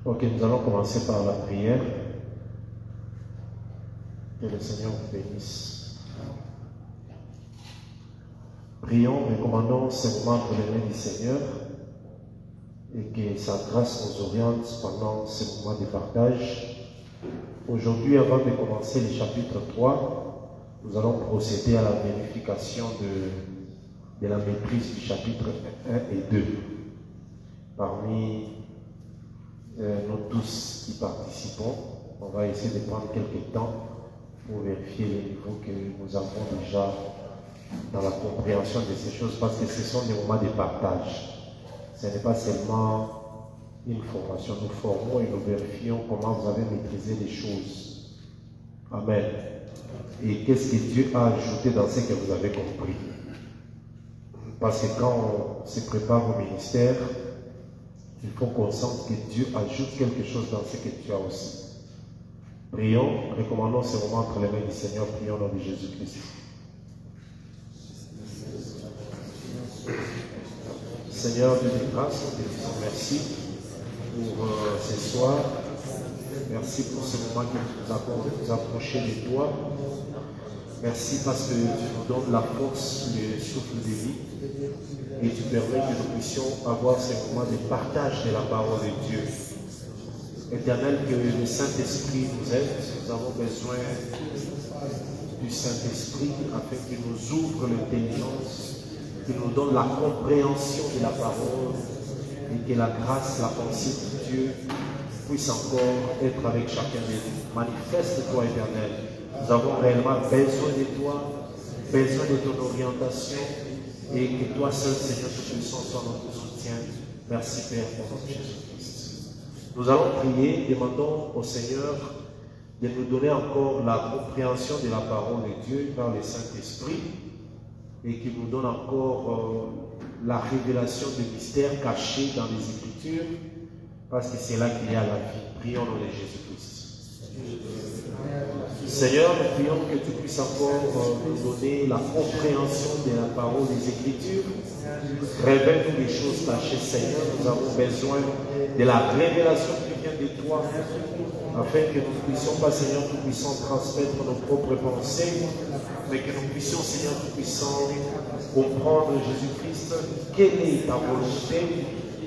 Ok, nous allons commencer par la prière. Que le Seigneur vous bénisse. Prions, recommandons ce moment entre les mains du Seigneur et que sa grâce nous oriente pendant ce moment de partage. Aujourd'hui, avant de commencer le chapitre 3, nous allons procéder à la vérification de la maîtrise du chapitre 1 et 2. Parmi nous tous qui participons, on va essayer de prendre quelques temps pour vérifier les niveaux que nous avons déjà dans la compréhension de ces choses, parce que ce sont des moments de partage. Ce n'est pas seulement une formation, nous formons et nous vérifions comment vous avez maîtrisé les choses. Amen. Et qu'est-ce que Dieu a ajouté dans ce que vous avez compris. Parce que quand on se prépare au ministère, il faut qu'on sente que Dieu ajoute quelque chose dans ce que tu as aussi. Prions, recommandons ce moment entre les mains du Seigneur, prions au nom de Jésus-Christ. Seigneur, Dieu de grâce, nous te disons merci pour ce soir. Merci pour ce moment que tu nous accordes de nous approcher de toi. Merci parce que tu nous donnes la force, le souffle de vie. Et tu permets que nous puissions avoir ce moment de partage de la parole de Dieu. Éternel, que le Saint-Esprit nous aide. Nous avons besoin du Saint-Esprit afin qu'il nous ouvre l'intelligence, qu'il nous donne la compréhension de la parole et que la grâce, la pensée de Dieu puisse encore être avec chacun de nous. Manifeste-toi, Éternel. Nous avons réellement besoin de toi, besoin de ton orientation. Et que toi seul, Seigneur Tout-Puissant, soit notre soutien. Merci Père pour notre Jésus-Christ. Nous allons prier, demandons au Seigneur de nous donner encore la compréhension de la parole de Dieu par le Saint-Esprit et qu'il nous donne encore la révélation des mystères cachés dans les Écritures, parce que c'est là qu'il y a la vie. Prions au nom de Jésus-Christ. Seigneur, nous prions que tu puisses encore nous donner la compréhension de la parole des Écritures. Révèle-nous les choses cachées, Seigneur. Nous avons besoin de la révélation qui vient de toi, afin que nous ne puissions pas, Seigneur Tout-Puissant, transmettre nos propres pensées, mais que nous puissions, Seigneur Tout-Puissant, comprendre, Jésus-Christ, quelle est ta volonté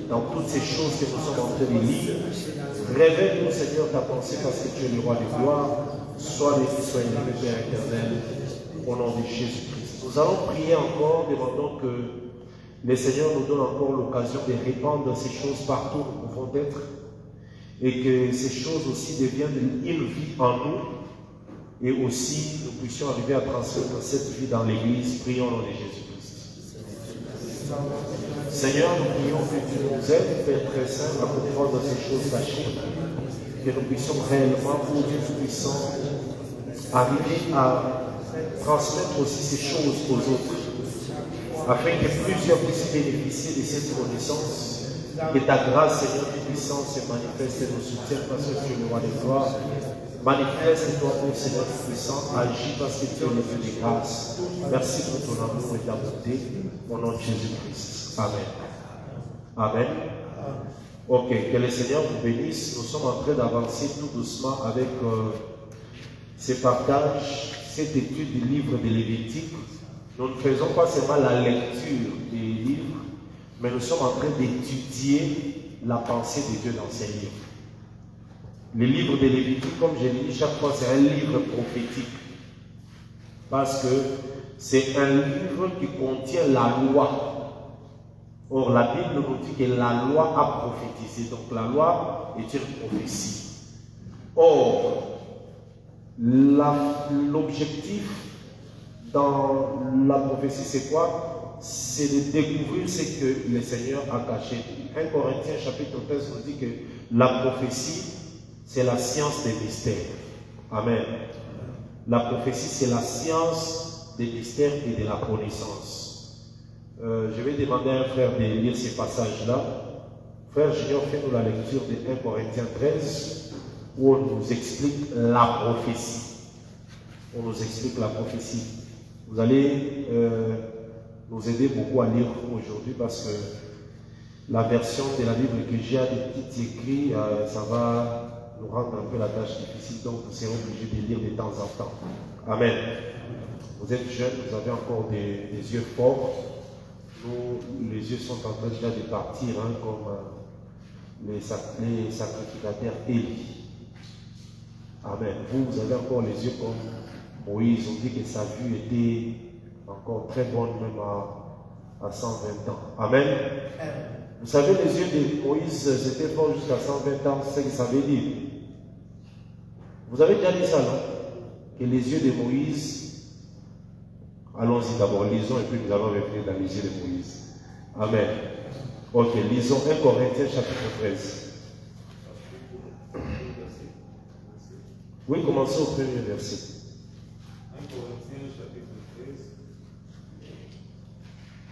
dans toutes ces choses que nous sommes en train de lire. Révèle-nous, Seigneur, ta pensée, parce que tu es le roi de gloire. Sois béni, sois élevé, Père éternel, au nom de Jésus-Christ. Nous allons prier encore, demandons que le Seigneur nous donne encore l'occasion de répandre ces choses partout où nous pouvons être, et que ces choses aussi deviennent une vie en nous, et aussi nous puissions arriver à transmettre cette vie dans l'Église. Prions au nom de Jésus-Christ. Seigneur, nous prions que tu nous aides, Père très saint, à comprendre ces choses cachées, que nous puissions réellement, pour Dieu Tout-Puissant, arriver à transmettre aussi ces choses aux autres, afin que plusieurs puissent bénéficier de cette connaissance. Que ta grâce, Seigneur Tout-Puissant, se manifeste et nous soutienne parce que tu es le roi de gloire. Manifeste-toi, ô Seigneur Tout-Puissant, agis parce que tu es le Dieu de grâce. Merci pour ton amour et ta bonté, au nom de Jésus-Christ. Amen. Amen. Ok, que le Seigneur vous bénisse. Nous sommes en train d'avancer tout doucement avec ces partages, cette étude du livre de Lévitique. Nous ne faisons pas seulement la lecture des livres, mais nous sommes en train d'étudier la pensée de Dieu dans ces livres. Le livre de Lévitique, comme je l'ai dit chaque fois, c'est un livre prophétique. Parce que c'est un livre qui contient la loi. Or, la Bible nous dit que la loi a prophétisé. Donc, la loi est une prophétie. Or, l'objectif dans la prophétie, c'est quoi? C'est de découvrir ce que le Seigneur a caché. 1 Corinthiens chapitre 13 nous dit que la prophétie c'est la science des mystères. Amen. La prophétie, c'est la science des mystères et de la connaissance. Je vais demander à un frère de lire ces passages-là. Frère Junior, fais-nous la lecture de 1 Corinthiens 13, où on nous explique la prophétie. On nous explique la prophétie. Vous allez nous aider beaucoup à lire aujourd'hui parce que la version de la Bible que j'ai à des petits écrits, ça va nous rendre un peu la tâche difficile, donc vous serez obligés de lire de temps en temps. Amen. Vous êtes jeunes, vous avez encore des yeux forts. Nous, les yeux sont en train déjà de partir, hein, comme les sacrificateurs Élie. Amen. Vous avez encore les yeux comme Moïse. On dit que sa vue était encore très bonne, même à 120 ans. Amen. Vous savez, les yeux de Moïse, c'était fort jusqu'à 120 ans, c'est ce que ça veut dire. Vous avez déjà dit ça, non? Que les yeux de Moïse, allons-y d'abord, lisons et puis nous allons revenir dans les yeux de Moïse. Amen. Ok, lisons 1 Corinthiens chapitre 13. Oui, commençons au premier verset. 1 Corinthiens chapitre 13.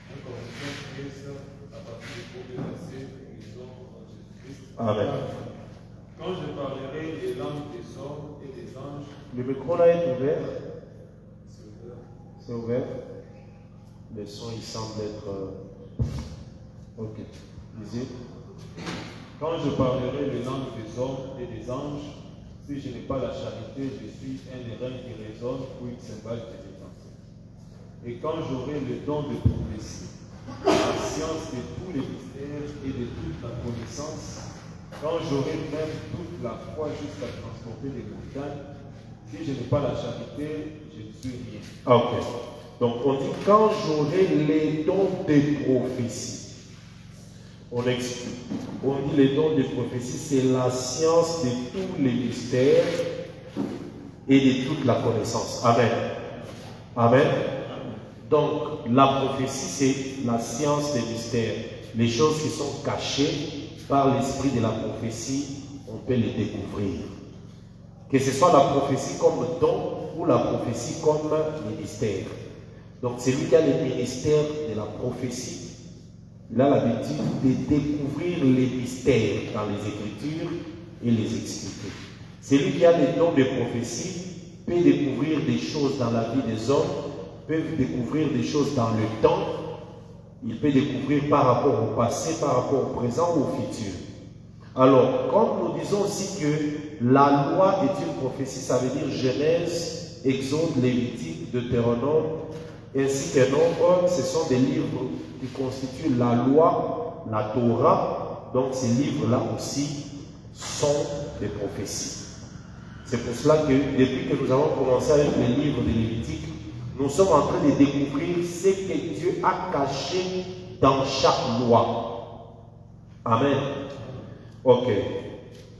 1 Corinthiens 13, à partir du premier verset, lisons en Jésus-Christ. Amen. Quand je parlerai les langues des hommes et des anges. Le micro là est ouvert. C'est ouvert. C'est ouvert. Le son il semble être. Ok. Lisez. Quand je parlerai les langues des hommes et des anges, si je n'ai pas la charité, je suis un airain qui résonne ou une cymbale qui retentit. Et quand j'aurai le don de prophétie, la science de tous les mystères et de toute la connaissance, quand j'aurai même toute la foi jusqu'à transporter les montagnes, si je n'ai pas la charité, je ne suis rien. Ok. Donc on dit quand j'aurai les dons de prophétie. On explique. On dit les dons de prophétie, c'est la science de tous les mystères et de toute la connaissance. Amen. Amen. Donc la prophétie, c'est la science des mystères. Les choses qui sont cachées par l'esprit de la prophétie, on peut les découvrir. Que ce soit la prophétie comme don ou la prophétie comme ministère. Donc celui qui a le ministère de la prophétie, il a l'habitude de découvrir les mystères dans les Écritures et les expliquer. Celui qui a les dons de prophétie peut découvrir des choses dans la vie des hommes, peut découvrir des choses dans le temps, il peut découvrir par rapport au passé, par rapport au présent ou au futur. Alors, comme nous disons aussi que la loi est une prophétie, ça veut dire Genèse, Exode, Lévitique, Deutéronome, ainsi que Nombre, ce sont des livres qui constituent la loi, la Torah. Donc ces livres-là aussi sont des prophéties. C'est pour cela que depuis que nous avons commencé avec les livres de Lévitique, nous sommes en train de découvrir ce que Dieu a caché dans chaque loi. Amen. Ok.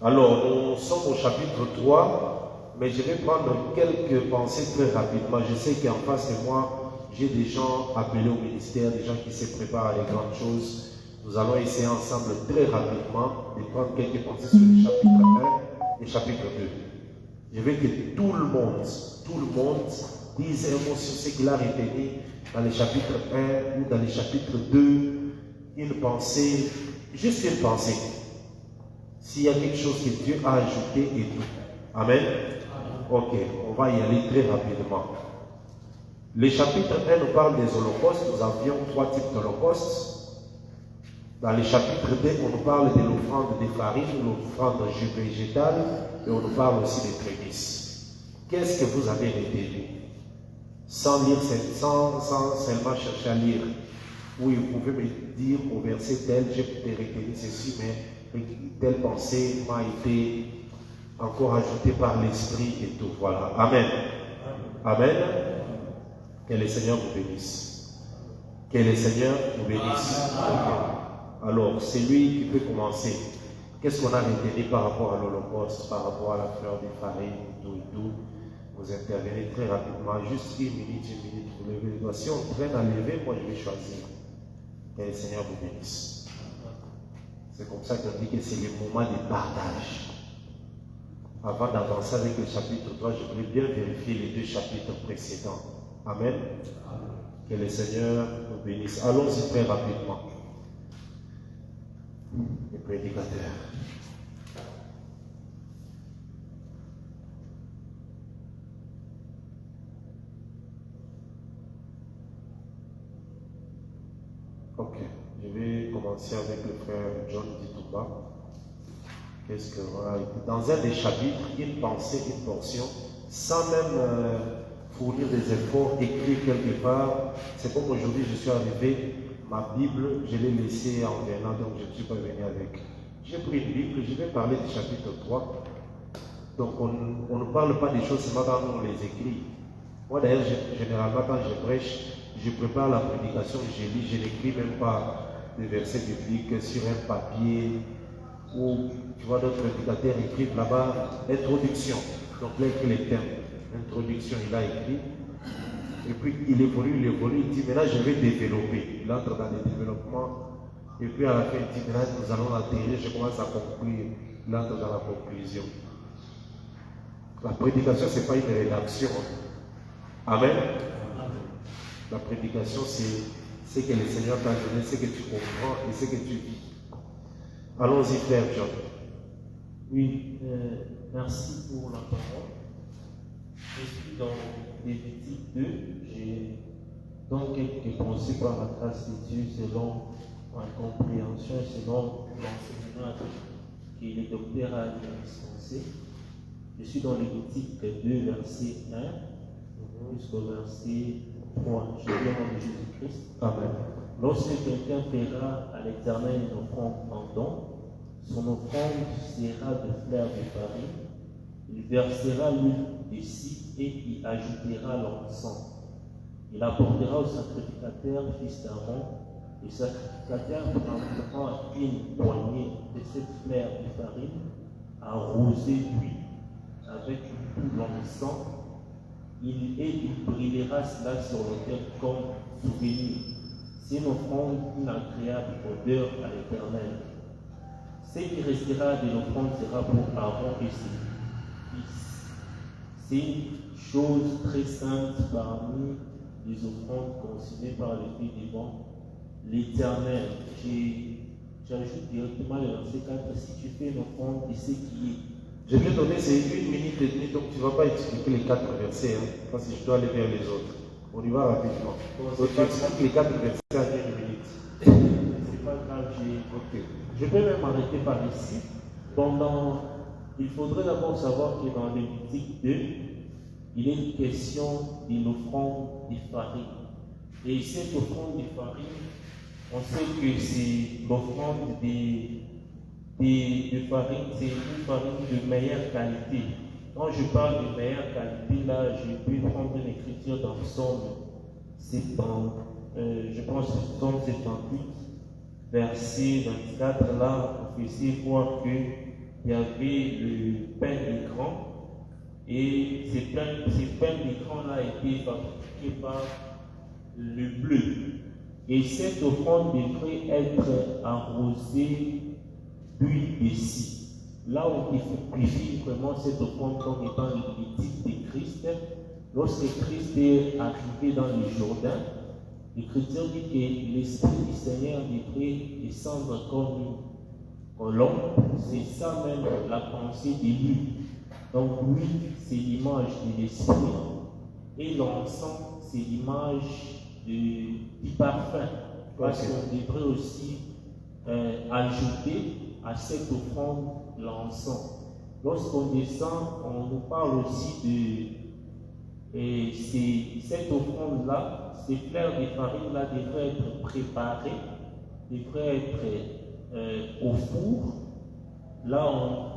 Alors, nous sommes au chapitre 3, mais je vais prendre quelques pensées très rapidement. Je sais qu'en face de moi, j'ai des gens appelés au ministère, des gens qui se préparent à les grandes choses. Nous allons essayer ensemble très rapidement de prendre quelques pensées sur le chapitre 1 et chapitre 2. Je veux que tout le monde dise un mot sur ce qu'il a retenu dans le chapitre 1 ou dans le chapitre 2. Une pensée, juste une pensée. S'il y a quelque chose que Dieu a ajouté et tout. Amen. Ok, on va y aller très rapidement. Le chapitre 1 nous parle des holocaustes. Nous avions 3 types d'holocaustes. Dans le chapitre 2, on nous parle de l'offrande des farines, l'offrande végétale, et on nous parle aussi des prémices. Qu'est-ce que vous avez retenu? Sans seulement chercher à lire. Oui, vous pouvez me dire au verset tel, j'ai retenu ceci, mais telle pensée m'a été encore ajoutée par l'Esprit et tout. Voilà. Amen. Amen. Que le Seigneur vous bénisse. Que le Seigneur vous bénisse. Okay. Alors, c'est lui qui peut commencer. Qu'est-ce qu'on a retenu par rapport à l'Holocauste, par rapport à la fleur des farines, tout et tout? Vous intervenez très rapidement, juste une minute, vous levez les doigts. Si on traîne à lever, moi je vais choisir. Que le Seigneur vous bénisse. C'est comme ça qu'on dit que c'est le moment de partage. avant d'avancer avec le chapitre 3, je voulais bien vérifier les 2 chapitres précédents. Amen. Que le Seigneur nous bénisse. Allons-y très rapidement. Les prédicateurs. Ok, je vais commencer avec le frère John Ditouba. Qu'est-ce que voilà, dans un des chapitres, il pensait une portion sans même fournir des efforts, écrits quelque part. C'est comme aujourd'hui, je suis arrivé, ma Bible, je l'ai laissée en venant, donc je ne suis pas venu avec. J'ai pris une Bible, je vais parler du chapitre 3. Donc on ne parle pas des choses seulement quand on les écrit. Moi d'ailleurs, généralement quand je prêche, je prépare la prédication, je lis, je n'écris même pas des versets bibliques sur un papier où tu vois d'autres prédicateurs écrivent là-bas introduction. Donc là, il écrit les termes. Introduction, il a écrit. Et puis il évolue, il dit maintenant je vais développer. Il entre dans le développement. Et puis à la fin, il dit maintenant nous allons atterrir, je commence à conclure. Il entre dans la conclusion. La prédication, ce n'est pas une rédaction. Amen. La prédication, c'est ce que le Seigneur t'a donné, ce que tu comprends et ce que tu vis. Allons-y, frère John. Oui, merci pour la parole. Je suis dans Lévitique 2. J'ai donc quelques pensées par la grâce de Dieu selon ma compréhension, selon l'enseignement que le docteur a dispensé. Je suis dans Lévitique 2, verset 1 jusqu'au verset 3. Je viens de Jésus-Christ. Amen. Lorsque quelqu'un fera à l'Éternel une offrande en don, son offrande sera de fleurs de farine. Il versera l'huile de cire et y ajoutera l'encens. Il apportera au sacrificateur, fils d'Aaron. Le sacrificateur prendra une poignée de cette fleur de farine arrosée d'huile avec tout l'encens. Il brûlera cela sur l'autel comme souvenir. C'est une offrande, une agréable odeur à l'Éternel. Ce qui restera de l'offrande sera pour Aaron et ses fils. C'est une chose très sainte parmi les offrandes consignées par les filles devant l'Éternel. J'ajoute directement le verset 4. Si tu fais une offrande, tu sais qui est. Je vais donner, c'est 1 minute et demie, donc tu ne vas pas expliquer les 4 versets, parce que je dois aller vers les autres. On y va rapidement. Donc tu expliques les 4 versets en 1 minute. C'est pas grave, je peux même arrêter par ici. Il faudrait d'abord savoir que dans Lévitique 2, il est une question de l'offrande de farine. Et cette offrande de farine, on sait que c'est l'offrande de farine, c'est une farine de meilleure qualité. Quand je parle de meilleure qualité, là, je peux prendre une écriture dans Psaume 78, je pense que Psaume 78, verset 24, là, on faisait voir qu'il y avait le pain d'écran, et ce pain d'écran-là a été fabriqué par le bleu. Et cette offrande devrait être arrosée d'huile de cire. Là où il simplifie vraiment cette offrande comme étant l'identité de Christ, lorsque Christ est arrivé dans le Jourdain, l'Écriture dit que l'Esprit du Seigneur devrait descendre comme une colombe. C'est ça même la pensée de l'huile. Donc l'huile, c'est l'image de l'Esprit, et l'encens, c'est l'image du parfum. Parce qu'on devrait aussi ajouter à cette offrande l'encens. Lorsqu'on descend, on nous parle aussi de cette offrande-là, ces fleurs de farine-là devraient être préparées, devraient être au four. Là,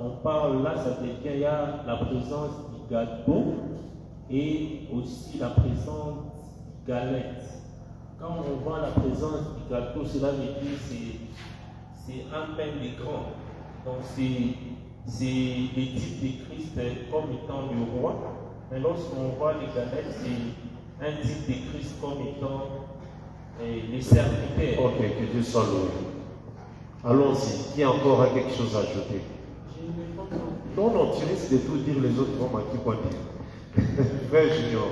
on parle, là, ça devient, il y a la présence du gâteau et aussi la présence du galette. Quand on voit la présence du gâteau, cela veut dire que c'est un pain d'écran. Donc c'est les types de Christ comme étant le roi. Mais lorsqu'on voit les galettes, c'est un type de Christ comme étant les serviteurs. Ok, que Dieu soit loué. Allons-y. Qui encore a quelque chose à ajouter? Non, non, tu risques de tout dire, les autres vont manquer quoi dire. Frère Junior,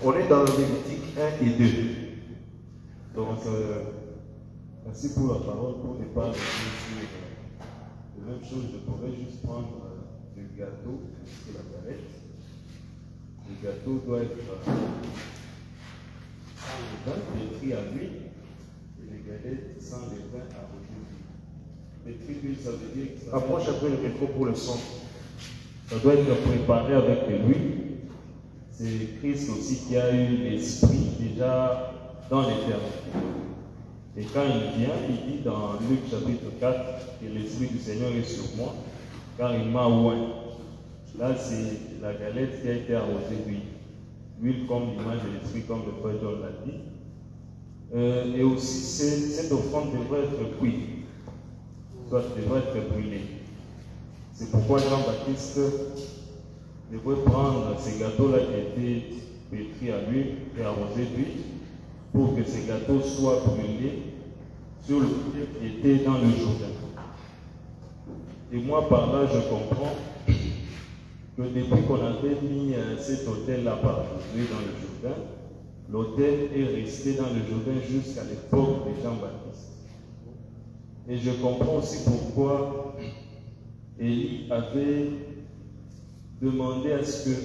on est dans Lévitique 1 et 2. Donc, merci pour la parole, pour ne pas rester sur la même chose. Je pourrais juste prendre le gâteau, c'est la galette. Le gâteau doit être sans levain, pétri à l'huile, et les galettes sans levain à l'huile. Pétri d'huile, ça veut dire que ça Approche un peu le micro pour le son. ça doit être préparé avec de l'huile. C'est Christ aussi qui a eu l'esprit déjà dans l'éternité. Et quand il vient, il dit dans Luc chapitre 4 que l'esprit du Seigneur est sur moi, car il m'a oint. Là, c'est la galette qui a été arrosée d'huile. L'huile comme l'image de l'esprit, comme le frère John l'a dit. Et aussi, cette offrande devrait être cuite, soit devrait être brûlée. C'est pourquoi Jean-Baptiste devrait prendre ces gâteaux-là qui étaient pétris à l'huile et arrosés d'huile pour que ces gâteaux soient brûlés sur le feu qui était dans le Jourdain. Et moi, par là, je comprends que depuis qu'on avait mis cet autel-là par Josué dans le Jourdain, l'autel est resté dans le Jourdain jusqu'à l'époque de Jean-Baptiste. Et je comprends aussi pourquoi Élie avait demandé à ce que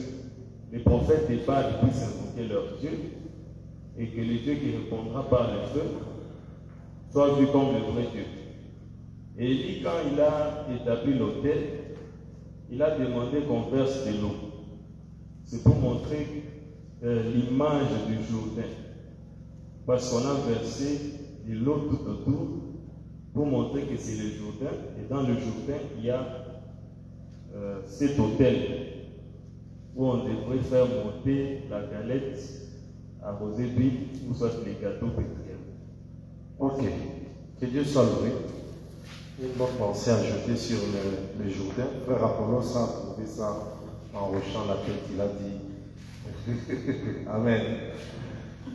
les prophètes des Baal puissent invoquer leur Dieu et que le Dieu qui répondra par le feu soit vu comme le vrai Dieu. Élie, quand il a établi l'autel, il a demandé qu'on verse de l'eau. C'est pour montrer l'image du Jourdain. Parce qu'on a versé de l'eau tout autour pour montrer que c'est le Jourdain. Et dans le Jourdain, il y a cet autel où on devrait faire monter la galette arrosée d'huile ou soit les gâteaux pétris. Ok. Que Dieu soit loué. Une bonne pensée ajoutée sur le Jourdain. Frère Apollo a trouvé ça en hochant la tête, il a dit Amen.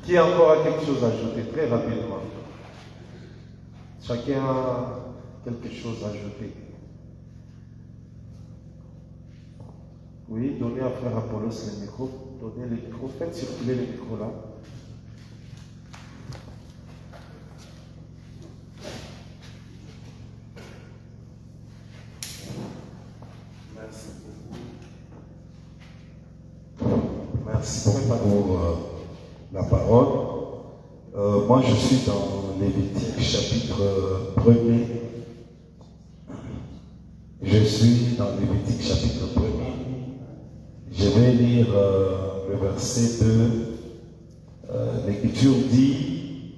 Qui encore a quelque chose à ajouter très rapidement? Chacun a quelque chose à ajouter. Oui, donnez à frère Apollos le micro. Donnez le micro. Faites circuler le micro là. Merci beaucoup. Merci pour la parole. Moi, je suis dans Lévitique chapitre 1er. Je suis dans Lévitique chapitre 1er. Je vais lire le verset 2. L'Écriture dit: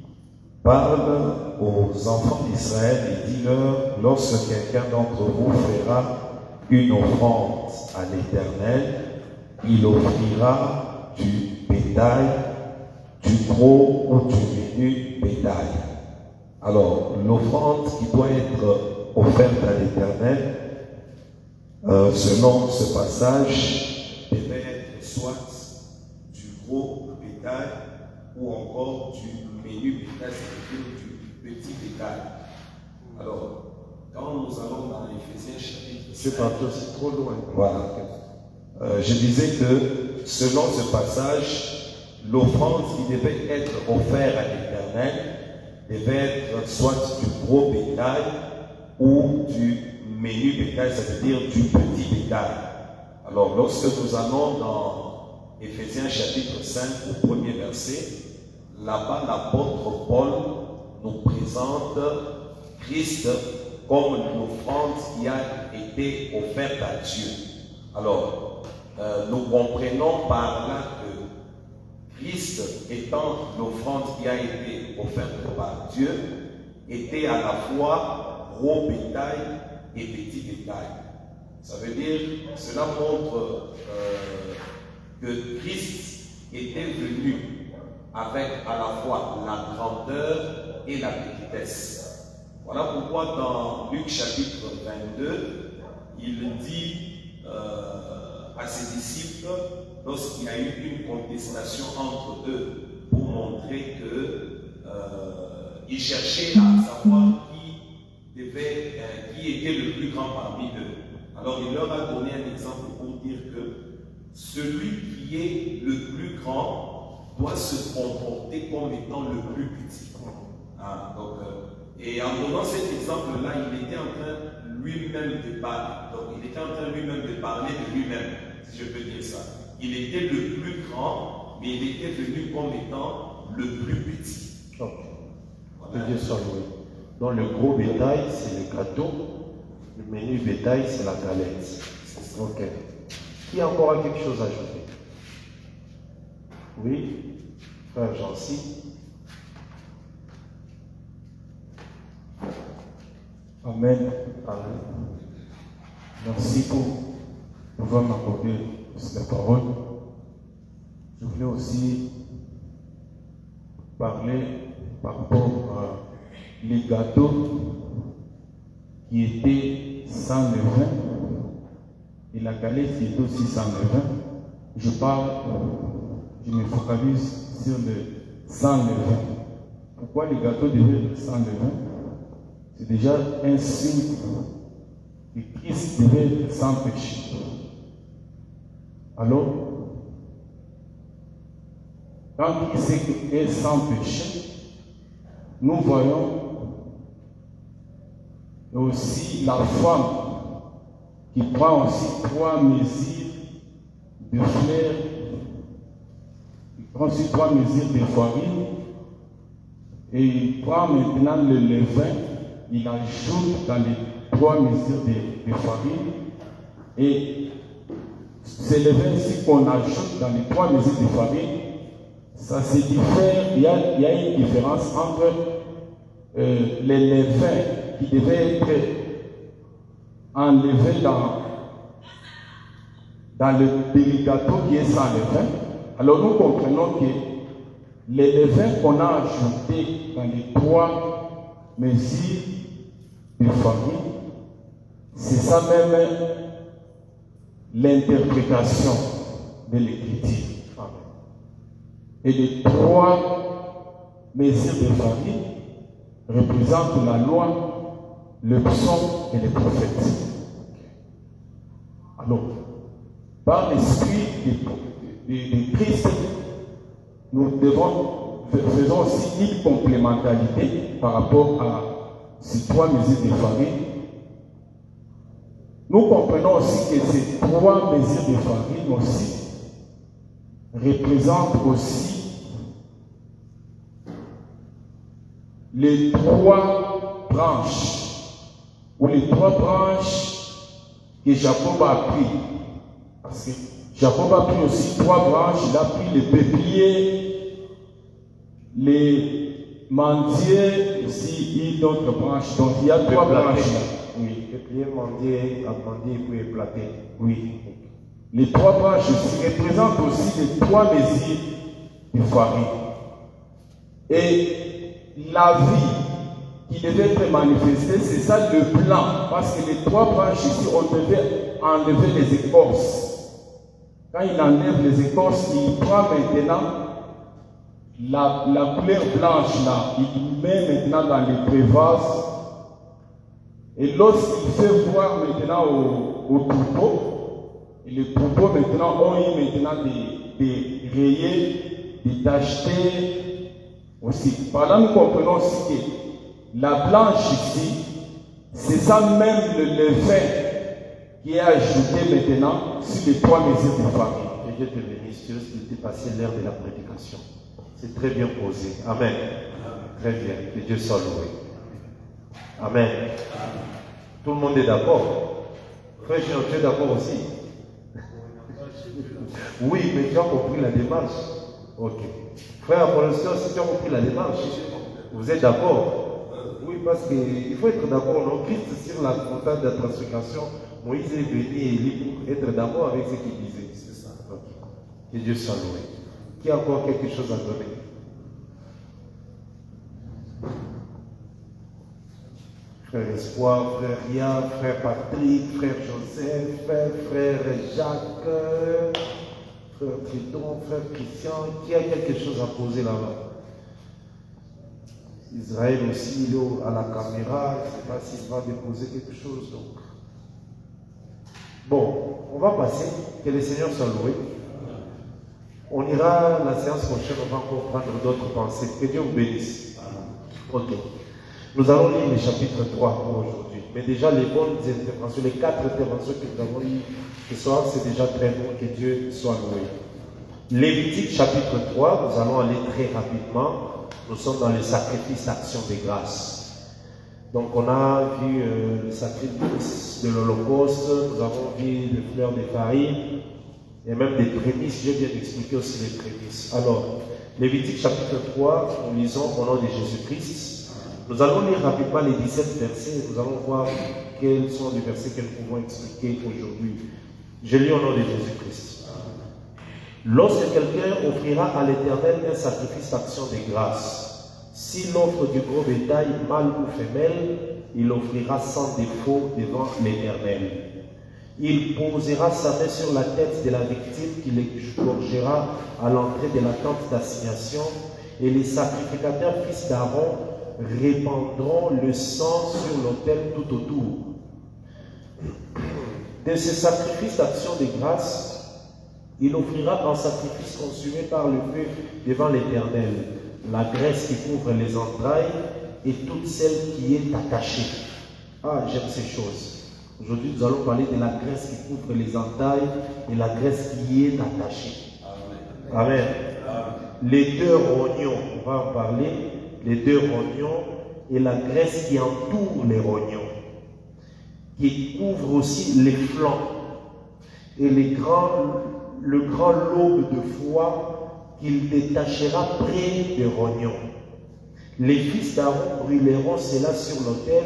parle aux enfants d'Israël et dis-leur, lorsque quelqu'un d'entre vous fera une offrande à l'Éternel, il offrira du bétail, du gros ou du menu bétail. Alors, l'offrande qui doit être offerte à l'Éternel, selon ce passage, devait être soit du gros bétail ou encore du menu bétail, c'est-à-dire du petit bétail. Alors, quand nous allons dans Éphésiens chapitre 5, Je suis parti aussi trop loin. voilà. Je disais que selon ce passage, l'offrande qui devait être offerte à l'Éternel devait être soit du gros bétail ou du menu bétail, ça veut dire du petit bétail. Alors, lorsque nous allons dans Éphésiens chapitre 5 au premier verset, là-bas l'apôtre Paul nous présente Christ comme l'offrande qui a été offerte à Dieu. Alors, nous comprenons par là que Christ, étant l'offrande qui a été offerte par Dieu, était à la fois gros bétail et petit bétail. Ça veut dire, cela montre que Christ était venu avec à la fois la grandeur et la petitesse. Voilà pourquoi dans Luc chapitre 22, il dit à ses disciples, lorsqu'il y a eu une contestation entre eux, pour montrer qu'ils cherchaient à savoir qui était le plus grand parmi eux. Alors il leur a donné un exemple pour dire que celui qui est le plus grand doit se comporter comme étant le plus petit. Et en donnant cet exemple-là, il était en train lui-même de parler. Donc il était en train lui-même de parler de lui-même, si je peux dire ça. Il était le plus grand, mais il était venu comme étant le plus petit. Ok. Voilà. Dieu soit loué. Donc le gros bétail, c'est le gâteau. Le menu bétail, c'est la galette. Ok. Qui a encore quelque chose à ajouter? Oui, frère Jancy. Amen. Amen. Merci pour pouvoir m'accorder cette parole. Je voulais aussi parler par rapport à les gâteaux qui étaient sans levain et la galette qui était aussi sans levain. Je me focalise sur le sans levain. Pourquoi les gâteaux devaient être sans levain? C'est déjà un signe que Christ devait être sans péché. Alors, quand Christ est sans péché, nous voyons aussi la femme qui prend aussi 3 mesures de fleurs, il prend aussi 3 mesures de farine, et il prend maintenant le levain, il ajoute dans les 3 mesures de farine, et ce levain-ci qu'on ajoute dans les 3 mesures de farine, ça se diffère, il y a une différence entre les levains qui devaient être enlevés dans le demi-gâteau qui est sans levain. Alors nous comprenons que les levains qu'on a ajoutés dans les 3 mesures de farine, c'est ça même l'interprétation de l'écriture. Et les 3 mesures de farine représentent la loi, le psaume et les prophètes. Alors, par l'esprit de Christ, nous faisons aussi une complémentarité par rapport à ces 3 mesures de farine. Nous comprenons aussi que ces 3 mesures de farine aussi représentent aussi les 3 branches, ou les 3 branches que Jacob a pris. Parce que Jacob a pris aussi 3 branches, il a pris les peupliers, les mandiers, aussi et d'autres branches. Donc il y a 3 branches là. Oui, peuplier, mandier, et puis éclaté. Oui. Les 3 branches aussi représentent aussi les 3 mesures de farine. Et la vie qui devait être manifestée, c'est ça le plan. Parce que les 3 branches ici, on devait enlever les écorces. Quand il enlève les écorces, il prend maintenant la couleur blanche là, il met maintenant dans les crevasses. Et lorsqu'il fait voir maintenant au troupeau, et les troupeaux maintenant ont eu maintenant des rayés, des tachetés aussi. Par là, nous comprenons aussi que la blanche ici, c'est ça même le levain qui est ajouté maintenant sur les 3 mesures de farine. Que Dieu te bénisse, tu risques de dépasser l'heure de la prédication. C'est très bien posé. Amen. Très bien. Que Dieu soit loué. Amen. Tout le monde est d'accord? Frère Jean, tu es d'accord aussi? Oui, mais tu as compris la démarche. Ok. Frère Apollos, si tu as compris la démarche, vous êtes d'accord? Oui, parce qu'il faut être d'accord. Non, Christ sur la montagne de la transfiguration, Moïse est venu et lui pour être d'accord avec ce qu'il disait. C'est ça. Okay. Que Dieu soit loué. Qui a encore quelque chose à donner? Frère Espoir, frère Ria, frère Patrick, frère Joseph, frère Jacques, frère Triton, frère Christian, qui a quelque chose à poser là-bas? Israël aussi, il est à la caméra, je ne sais pas s'il va déposer quelque chose. Donc, Bon, on va passer. Que le Seigneur soit loué. On ira la séance prochaine, on va encore prendre d'autres pensées. Que Dieu vous bénisse. Ok. Nous allons lire le chapitre 3 pour aujourd'hui. Mais déjà, les bonnes interventions, les 4 interventions que nous avons eues ce soir, c'est déjà très bon. Que Dieu soit loué. Lévitique chapitre 3, nous allons aller très rapidement. Nous sommes dans le sacrifice d'action de grâce. Donc on a vu le sacrifice de l'Holocauste, nous avons vu les fleurs de farine et même des prémices. Je viens d'expliquer aussi les prémices. Alors, Lévitique chapitre 3, nous lisons au nom de Jésus-Christ. Nous allons lire rapidement les 17 versets et nous allons voir quels sont les versets que nous pouvons expliquer aujourd'hui. Je lis au nom de Jésus-Christ. Lorsque quelqu'un offrira à l'Éternel un sacrifice d'action de grâce, s'il offre du gros bétail, mâle ou femelle, il offrira sans défaut devant l'Éternel. Il posera sa main sur la tête de la victime qu'il égorgera à l'entrée de la tente d'assignation, et les sacrificateurs fils d'Aaron répandront le sang sur l'autel tout autour. De ce sacrifice d'action de grâce, il offrira en sacrifice consumé par le feu devant l'Éternel la graisse qui couvre les entrailles et toute celle qui est attachée. Ah, j'aime ces choses. Aujourd'hui, nous allons parler de la graisse qui couvre les entrailles et la graisse qui est attachée. Amen. Les 2 rognons, on va en parler, les 2 rognons et la graisse qui entoure les rognons, qui couvre aussi les flancs et le grand lobe de foie qu'il détachera près des rognons. Les fils d'Aaron brûleront cela sur l'autel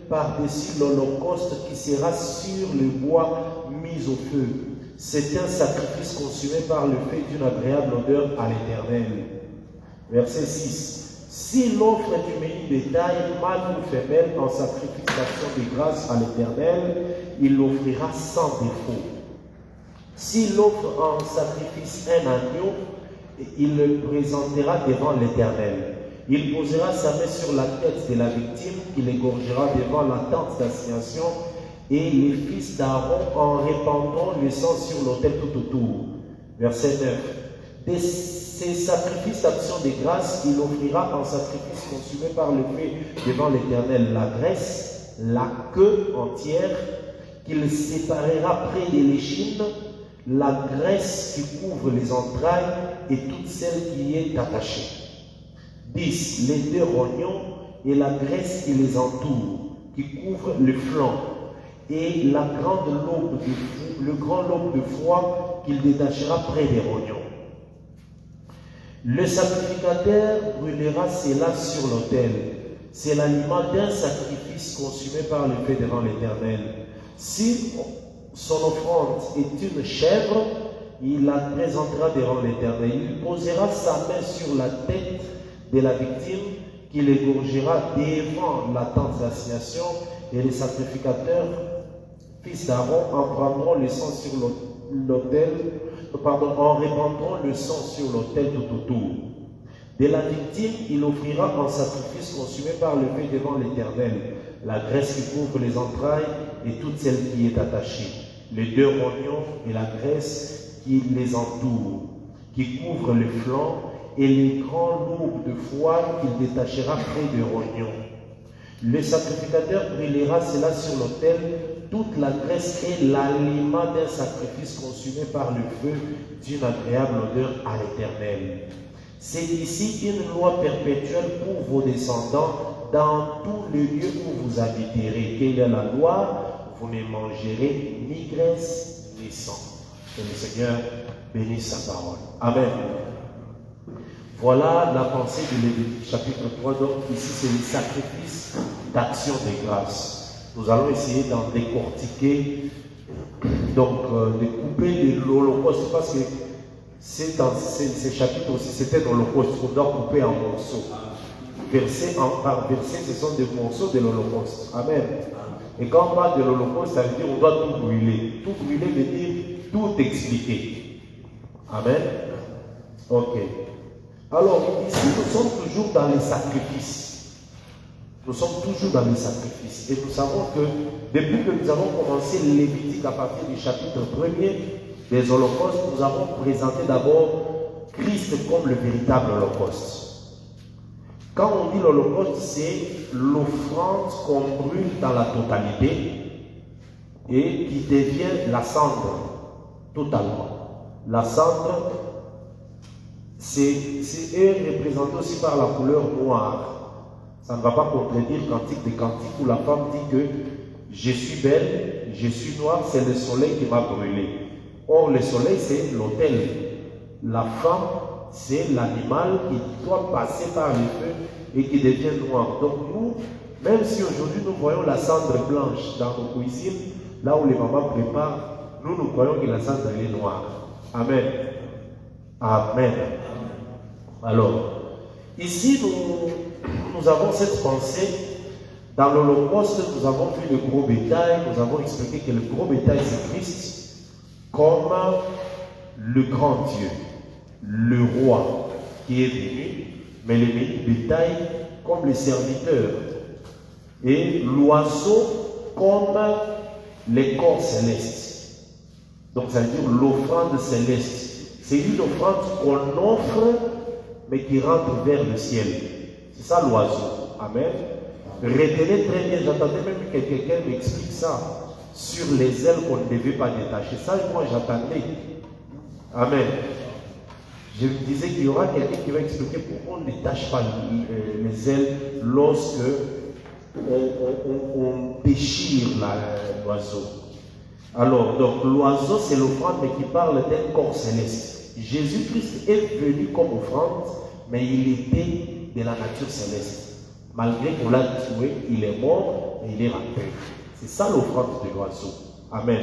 par-dessus l'holocauste qui sera sur le bois mis au feu. C'est un sacrifice consumé par le feu d'une agréable odeur à l'Éternel. Verset 6. S'il offre du menu bétail, mâle ou femelle, en sacrifice d'action de grâce à l'Éternel, il l'offrira sans défaut. S'il offre en sacrifice un agneau, il le présentera devant l'Éternel. Il posera sa main sur la tête de la victime, qu'il égorgera devant la tente d'assignation, et les fils d'Aaron en répandront le sang sur l'autel tout autour. Verset 9. De ces sacrifices d'action de grâce, il offrira en sacrifice consumé par le feu devant l'Éternel la graisse, la queue entière, qu'il séparera près des l'échine, la graisse qui couvre les entrailles et toute celle qui est attachée. 10. Les 2 rognons et la graisse qui les entoure, qui couvre le flanc, et le grand lobe de foie qu'il détachera près des rognons. Le sacrificateur brûlera cela sur l'autel. C'est l'aliment d'un sacrifice consumé par le feu devant l'Éternel. Si son offrande est une chèvre, il la présentera devant l'Éternel. Il posera sa main sur la tête de la victime qu'il égorgera devant la tente d'assignation, et les sacrificateurs, fils d'Aaron, en prendront le sang sur l'autel, en répandront le sang sur l'autel tout autour. De la victime, il offrira en sacrifice consumé par le feu devant l'Éternel la graisse qui couvre les entrailles et toute celle qui est attachée, les 2 rognons et la graisse qui les entoure, qui couvre le flanc, et les grands lobes de foie qu'il détachera près des rognons. Le sacrificateur brûlera cela sur l'autel. Toute la graisse est l'aliment d'un sacrifice consumé par le feu d'une agréable odeur à l'Éternel. C'est ici une loi perpétuelle pour vos descendants dans tous les lieux où vous habiterez. Quelle est la loi? Vous ne mangerez ni graisse ni sang. Que le Seigneur bénisse sa parole. Amen. Voilà la pensée de Lévitique chapitre 3. Donc ici c'est le sacrifice d'action de grâce. Nous allons essayer d'en décortiquer, donc de couper de l'Holocauste, parce que c'est dans ces chapitres aussi, c'était dans l'Holocauste, on doit couper en morceaux. Verset par verset, ce sont des morceaux de l'Holocauste. Amen. Et quand on parle de l'Holocauste, ça veut dire qu'on doit tout brûler. Tout brûler veut dire tout expliquer. Amen. Ok. Alors, ici, nous sommes toujours dans les sacrifices. Nous sommes toujours dans les sacrifices. Et nous savons que depuis que nous avons commencé Lévitique à partir du chapitre 1er des holocaustes, nous avons présenté d'abord Christ comme le véritable holocauste. Quand on dit l'holocauste, c'est l'offrande qu'on brûle dans la totalité et qui devient la cendre totalement. La cendre, c'est représenté aussi par la couleur noire. Ça ne va pas contredire Cantique des Cantiques où la femme dit que je suis belle, je suis noire, c'est le soleil qui m'a brûlé. Or, le soleil, c'est l'autel. La femme, c'est l'animal qui doit passer par le feu et qui devient noir. Donc nous, même si aujourd'hui nous voyons la cendre blanche dans nos cuisines, là où les mamans préparent, nous croyons que la cendre elle est noire. Amen. Amen. Alors, ici nous avons cette pensée. Dans l'Holocauste, nous avons vu le gros bétail, nous avons expliqué que le gros bétail c'est Christ comme le grand Dieu, le roi qui est venu, mais le bétail comme les serviteurs, et l'oiseau comme les corps célestes. Donc ça veut dire l'offrande céleste. C'est une offrande qu'on offre, mais qui rentre vers le ciel. C'est ça l'oiseau. Amen. Retenez très bien, j'entendais même que quelqu'un m'explique ça sur les ailes qu'on ne devait pas détacher. Ça, moi j'attendais. Amen. Je me disais qu'il y aura quelqu'un qui va expliquer pourquoi on ne détache pas les ailes lorsque on déchire l'oiseau. Alors, donc l'oiseau c'est l'offrande mais qui parle d'un corps céleste. Jésus-Christ est venu comme offrande, mais il était de la nature céleste. Malgré qu'on l'a tué, il est mort et il est rentré. C'est ça l'offrande de l'oiseau. Amen.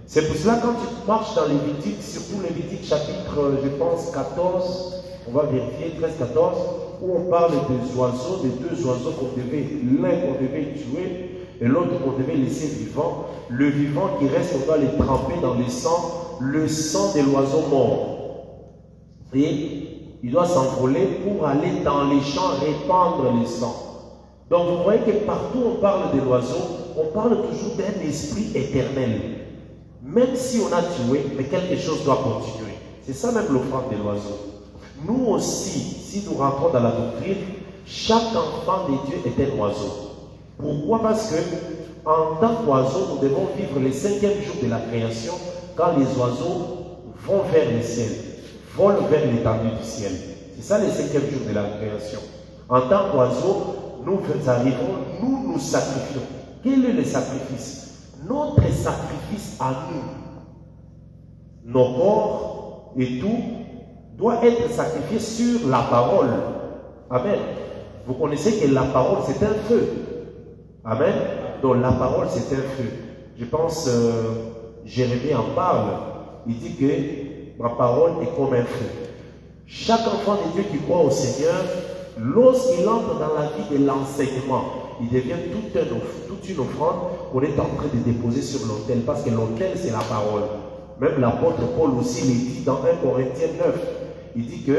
C'est pour cela quand tu marches dans Lévitique, surtout Lévitique chapitre, je pense, 14, on va vérifier, 13-14, où on parle des oiseaux, des deux oiseaux l'un qu'on devait tuer et l'autre qu'on devait laisser vivant. Le vivant qui reste, on doit les tremper dans le sang de l'oiseau mort. Et il doit s'envoler pour aller dans les champs répandre le sang. Donc vous voyez que partout où on parle de l'oiseau, on parle toujours d'un esprit éternel. Même si on a tué, mais quelque chose doit continuer. C'est ça même l'offrande de l'oiseau. Nous aussi, si nous rentrons dans la doctrine, chaque enfant de Dieu est un oiseau. Pourquoi? Parce que en tant qu'oiseau, nous devons vivre le 5e jour de la création, quand les oiseaux vont vers le ciel, volent vers l'étendue du ciel. C'est ça le 5e jour de la création. En tant qu'oiseau, nous arrivons, nous sacrifions. Quel est le sacrifice? Notre sacrifice à nous, nos corps et tout, doit être sacrifié sur la parole. Amen. Vous connaissez que la parole c'est un feu. Amen. Donc la parole c'est un feu. Je pense, Jérémie en parle. Il dit que ma parole est comme un feu. Chaque enfant de Dieu qui croit au Seigneur, lorsqu'il entre dans la vie de l'enseignement, il devient toute une offrande qu'on est en train de déposer sur l'autel, parce que l'autel c'est la parole. Même l'apôtre Paul aussi le dit dans 1 Corinthiens 9. Il dit que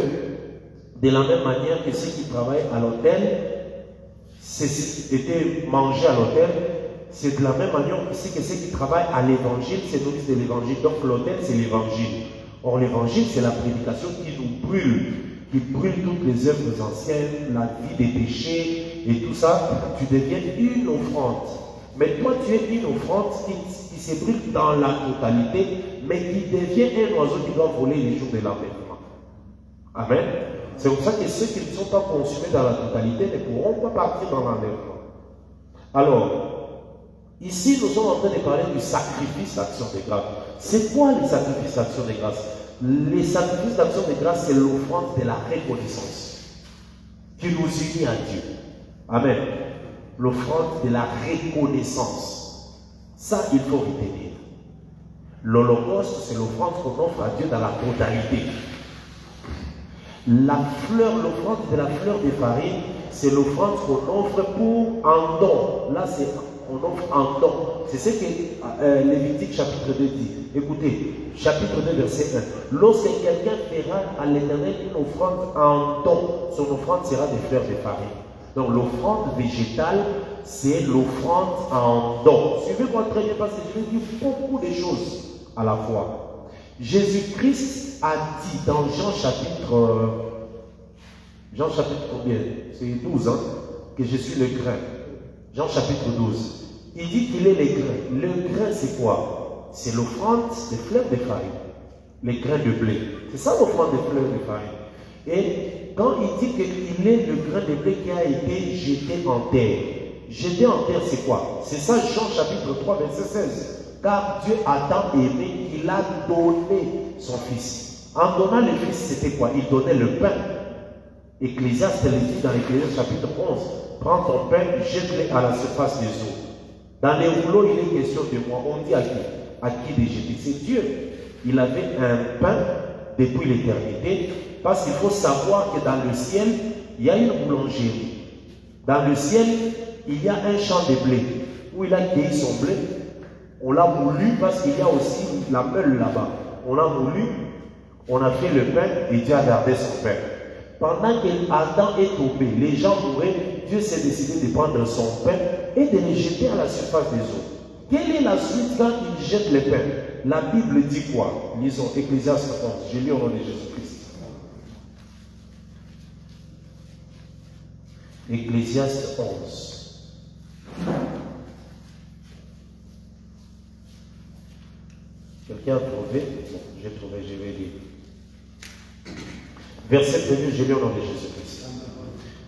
de la même manière que ceux qui travaillent à l'autel étaient mangés à l'autel, c'est de la même manière aussi que ceux qui travaillent à l'évangile se nourrissent de l'évangile. Donc l'autel c'est l'évangile. Or l'évangile c'est la prédication qui nous brûle, qui brûle toutes les œuvres anciennes, la vie des péchés et tout ça. Tu deviens une offrande. Mais toi tu es une offrande qui se brûle dans la totalité, mais qui devient un oiseau qui doit voler les jours de l'enlèvement. Amen. C'est pour ça que ceux qui ne sont pas consumés dans la totalité ne pourront pas partir dans l'enlèvement. Alors, ici nous sommes en train de parler du sacrifice d'action de grâce. C'est quoi le sacrifice d'action de grâce? Les sacrifices d'action de grâce, c'est l'offrande de la reconnaissance qui nous unit à Dieu. Amen. L'offrande de la reconnaissance. Ça, il faut retenir. L'Holocauste, c'est l'offrande qu'on offre à Dieu dans la totalité. La fleur, l'offrande de la fleur de farine, c'est l'offrande qu'on offre pour un don. Là, c'est on offre un don. C'est ce que Lévitique chapitre 2 dit. Écoutez, chapitre 2, verset 1. Lorsque quelqu'un fera à l'Éternel une offrande en don, son offrande sera des fleurs de farine. Donc l'offrande végétale, c'est l'offrande en don. Suivez-moi très bien parce que je vais dire beaucoup de choses à la fois. Jésus-Christ a dit dans Jean chapitre combien? C'est 12, hein, que je suis le grain. Jean chapitre 12. Il dit qu'il est le grain. Le grain, c'est quoi? C'est l'offrande des fleurs de farine. Les grains de blé. C'est ça l'offrande des fleurs de farine. Et quand il dit qu'il est le grain de blé qui a été jeté en terre. Jeté en terre, c'est quoi? C'est ça Jean chapitre 3, verset 16. Car Dieu a tant aimé qu'il a donné son Fils. En donnant le Fils, c'était quoi? Il donnait le pain. Ecclésiaste le dit dans l'Ecclésiaste chapitre 11. Prends ton pain, jette-le à la surface des eaux. Dans les rouleaux, il est question de moi. On dit à qui? À qui de jeter? C'est Dieu. Il avait un pain depuis l'éternité. Parce qu'il faut savoir que dans le ciel, il y a une boulangerie. Dans le ciel, il y a un champ de blé où il a cueilli son blé. On l'a moulu parce qu'il y a aussi la meule là-bas. On l'a moulu, on a fait le pain et Dieu a gardé son pain. Pendant qu'Adam est tombé, les gens mouraient, Dieu s'est décidé de prendre son pain et de le jeter à la surface des eaux. Quelle est la suite quand il jette le pain? La Bible dit quoi? Lisons Ecclésiaste 11. Je lis au nom de Jésus-Christ. Ecclésiaste 11. Quelqu'un a trouvé? Bon, j'ai trouvé, je vais lire. Verset 1er, je lis au nom de Jésus-Christ.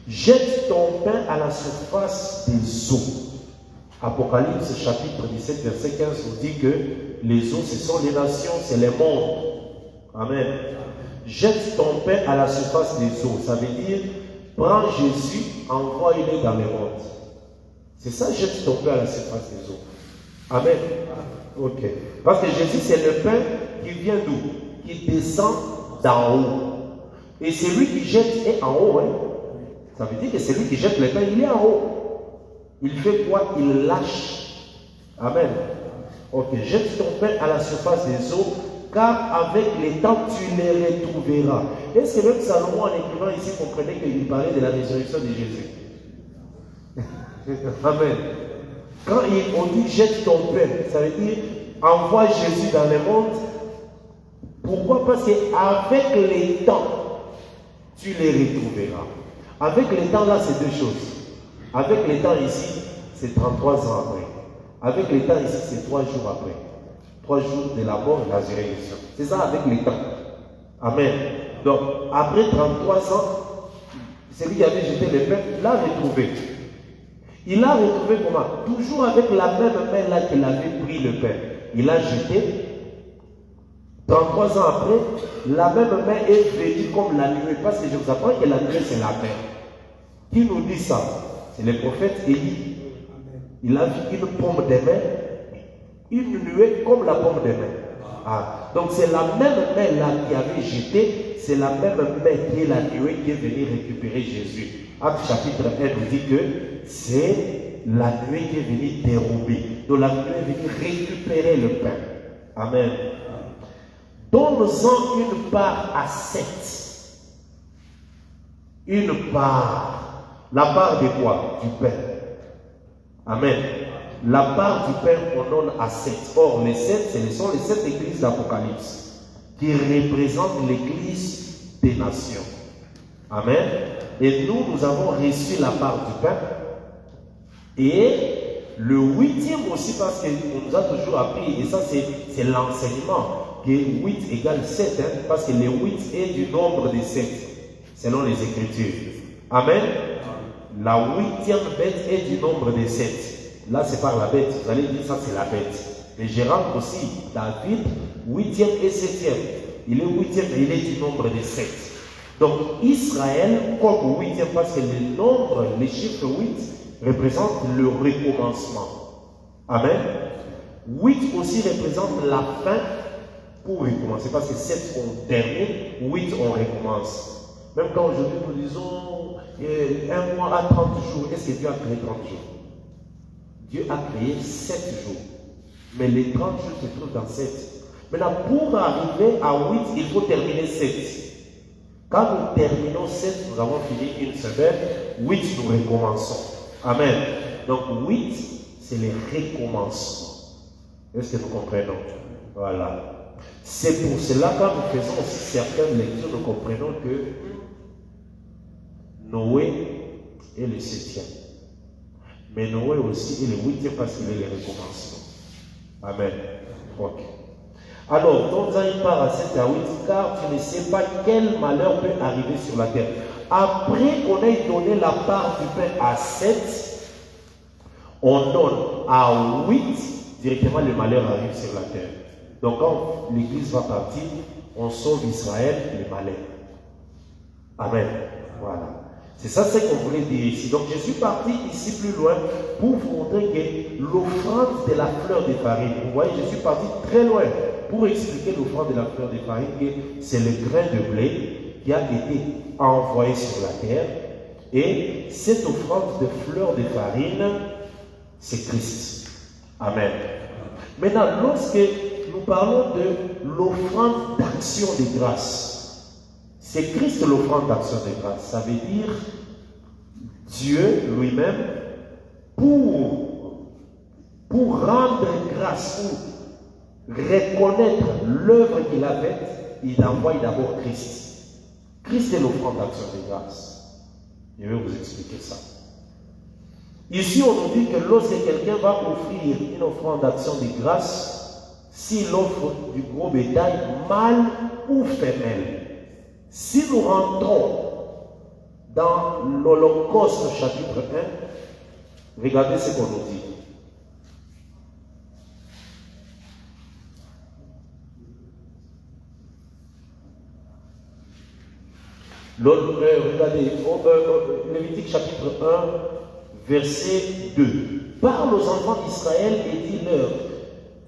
Jette ton pain à la surface des eaux. Apocalypse chapitre 17, verset 15 nous dit que les eaux, ce sont les nations, c'est les mondes. Amen. Jette ton pain à la surface des eaux. Ça veut dire, prends Jésus, envoie-le dans les mondes. C'est ça, jette ton pain à la surface des eaux. Amen. Ok. Parce que Jésus, c'est le pain qui vient d'où? Qui descend d'en haut. Et celui qui jette est en haut. Hein? Ça veut dire que celui qui jette le pain, il est en haut. Il fait quoi? Il lâche. Amen. Ok. Jette ton pain à la surface des eaux, car avec les temps, tu les retrouveras. Est-ce que même Salomon, en écrivant ici, comprenait qu'il parlait de la résurrection de Jésus? Amen. Quand on dit jette ton pain, ça veut dire envoie Jésus dans le monde. Pourquoi? Parce qu'avec les temps, tu les retrouveras. Avec les temps là, c'est deux choses. Avec les temps ici, c'est 33 ans après. Avec les temps ici, c'est 3 jours après. 3 jours de la mort et la résurrection. C'est ça avec les temps. Amen. Donc, après 33 ans, celui qui avait jeté le pain l'a retrouvé. Il l'a retrouvé comment? Toujours avec la même main là qu'il avait pris le pain. Il l'a jeté. 33 ans après, la même main est venue comme la nuée. Parce que je vous apprends que la nuée, c'est la main. Qui nous dit ça? C'est le prophète Élie. Il a vu une pomme de main, une nuée comme la pomme de main. Ah. Donc c'est la même main là qui avait jeté, c'est la même main qui est la nuée qui est venue récupérer Jésus. Acte chapitre 1 nous dit que c'est la nuée qui est venue dérober. Donc la nuée est venue récupérer le pain. Amen. Donne-en une part à 7. Une part. La part de quoi? Du pain. Amen. La part du pain, on donne à 7. Or, les 7, ce sont les 7 églises d'Apocalypse qui représentent l'église des nations. Amen. Et nous avons reçu la part du pain. Et le 8e aussi, parce qu'on nous a toujours appris, et ça c'est l'enseignement, que 8 égale 7, hein, parce que le 8 est du nombre de 7, selon les Écritures. Amen. La 8e bête est du nombre de 7. Là, c'est par la bête. Vous allez dire ça, c'est la bête. Mais je rentre aussi David, 8e et 7e. Il est 8e et il est du nombre de 7. Donc, Israël, comme 8e, parce que le nombre, le chiffre 8, représente le recommencement. Amen. 8 aussi représente la fin pour recommencer. Parce que 7, on termine, 8, on recommence. Même quand aujourd'hui nous disons 1 mois à 30 jours, est-ce que Dieu a créé 30 jours? Dieu a créé 7 jours. Mais les 30 jours se trouvent dans 7. Maintenant, pour arriver à 8, il faut terminer 7. Quand nous terminons 7, nous avons fini une semaine. 8, nous recommençons. Amen. Donc 8, c'est les recommencements. Est-ce que nous comprenons? Voilà. C'est pour cela, quand nous faisons aussi certaines lectures, nous comprenons que Noé est le 7e. Mais Noé aussi est le 8e parce qu'il est le recommencement. Amen. Ok. Alors, donc, il part à 7 à 8, car tu ne sais pas quel malheur peut arriver sur la terre. Après qu'on ait donné la part du pain à 7, on donne à 8, directement le malheur arrive sur la terre. Donc, quand l'Église va partir, on sauve Israël du malheur. Amen. Voilà. C'est ça ce qu'on voulait dire ici. Donc, je suis parti ici plus loin pour vous montrer que l'offrande de la fleur de farine, vous voyez, je suis parti très loin pour expliquer l'offrande de la fleur de farine, que c'est le grain de blé qui a été envoyé sur la terre. Et cette offrande de fleur de farine, c'est Christ. Amen. Maintenant, lorsque nous parlons de l'offrande d'action de grâce, c'est Christ l'offrande d'action de grâce. Ça veut dire Dieu lui-même pour rendre grâce, pour reconnaître l'œuvre qu'il a faite, il envoie d'abord Christ. Christ est l'offrande d'action de grâce. Je vais vous expliquer ça. Ici, on nous dit que lorsque quelqu'un va offrir une offrande d'action de grâce, s'il offre du gros bétail, mâle ou femelle, si nous rentrons dans l'Holocauste chapitre 1, regardez ce qu'on nous dit. Regardez, Lévitique chapitre 1, verset 2. Parle aux enfants d'Israël et dis-leur,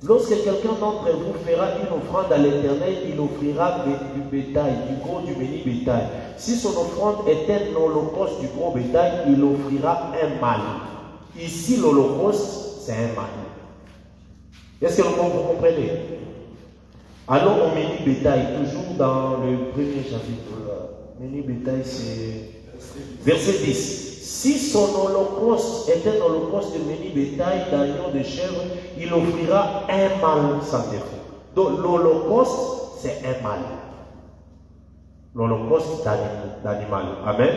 lorsque quelqu'un d'entre vous fera une offrande à l'Éternel, il offrira du bétail, du gros du béni bétail. Si son offrande est un holocauste du gros bétail, il offrira un mâle. Ici, l'holocauste, c'est un mâle. Est-ce que vous comprenez? Allons au béni bétail, toujours dans le premier chapitre. Béni bétail, c'est verset 10. Si son holocauste est un holocauste de béni bétail, d'agneau, de chèvre, il offrira un mâle sans défaut. Donc l'holocauste, c'est un mâle. L'holocauste d'animal. Amen.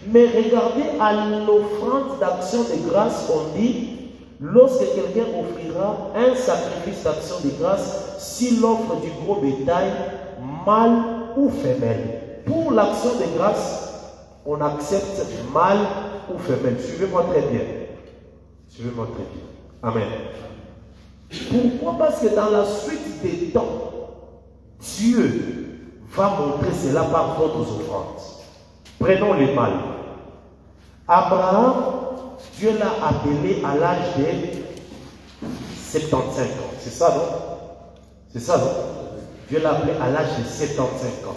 Mais regardez à l'offrande d'action de grâce, on dit, lorsque quelqu'un offrira un sacrifice d'action de grâce, s'il offre du gros bétail, mâle ou femelle. Pour l'action de grâce, on accepte mâle ou femelle. Suivez-moi très bien. Suivez-moi très bien. Amen. Pourquoi? Parce que dans la suite des temps, Dieu va montrer cela par d'autres offrandes. Prenons les mâles. Abraham, Dieu l'a appelé à l'âge de 75 ans. C'est ça, non? C'est ça, non? Dieu l'a appelé à l'âge de 75 ans.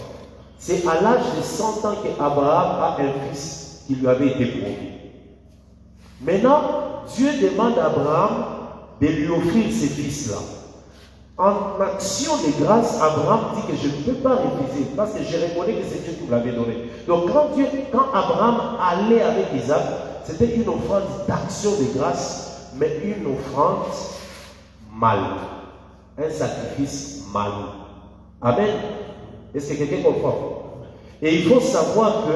C'est à l'âge de 100 ans qu'Abraham a un fils qui lui avait été promis. Maintenant, Dieu demande à Abraham de lui offrir ce fils-là. En action de grâce, Abraham dit que je ne peux pas refuser parce que je reconnais que c'est Dieu qui me l'avait donné. Donc quand Abraham allait avec Isaac, c'était une offrande d'action de grâce, mais une offrande mâle. Un sacrifice mâle. Amen. Est-ce que quelqu'un comprend? Et il faut savoir que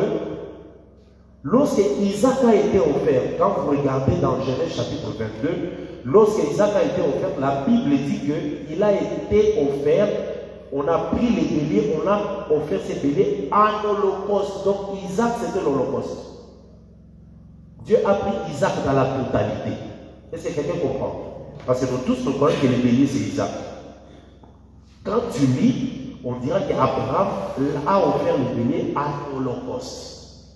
lorsque Isaac a été offert, quand vous regardez dans Genèse chapitre 22, lorsque Isaac a été offert, la Bible dit qu'il a été offert, on a pris les béliers, on a offert ces béliers en holocauste. Donc Isaac c'était l'holocauste. Dieu a pris Isaac dans la totalité. Est-ce que quelqu'un comprend? Parce que nous tous nous connaissons que les béliers c'est Isaac. Quand tu lis, on dira qu'Abraham a offert le bélier à l'holocauste.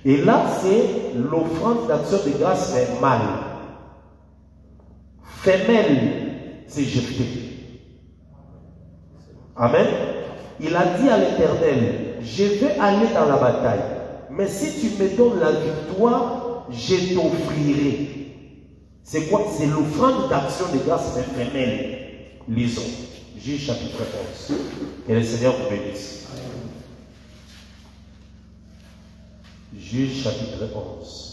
Et là, c'est l'offrande d'action de grâce, mais mâle. Femelle, c'est Jephthé. Amen. Il a dit à l'Éternel, je vais aller dans la bataille, mais si tu me donnes la victoire, je t'offrirai. C'est quoi? C'est l'offrande d'action de grâce, mais femelle. Lisons. Juge chapitre 11. Que le Seigneur vous bénisse. Juge chapitre 11.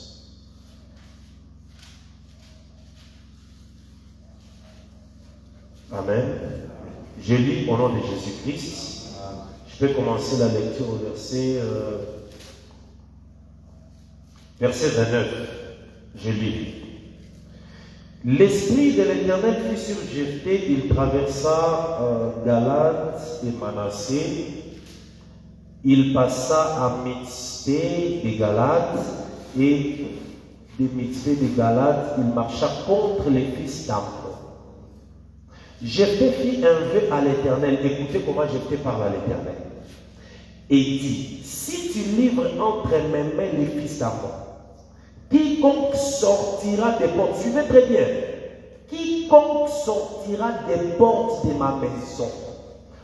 Amen. Je lis au nom de Jésus-Christ. Je peux commencer la lecture au verset 29. Je lis. L'esprit de l'Éternel fut sur Jephthé, il traversa Galade et Manassé. Il passa à Mitzpé de Galade et de Mitzpé de Galade, il marcha contre les fils d'Ammon. Jephthé fit un vœu à l'Éternel. Écoutez comment Jephthé parle à l'Éternel. Et dit, si tu livres entre mes mains les fils d'Ammon, quiconque sortira des portes, suivez très bien, quiconque sortira des portes de ma maison,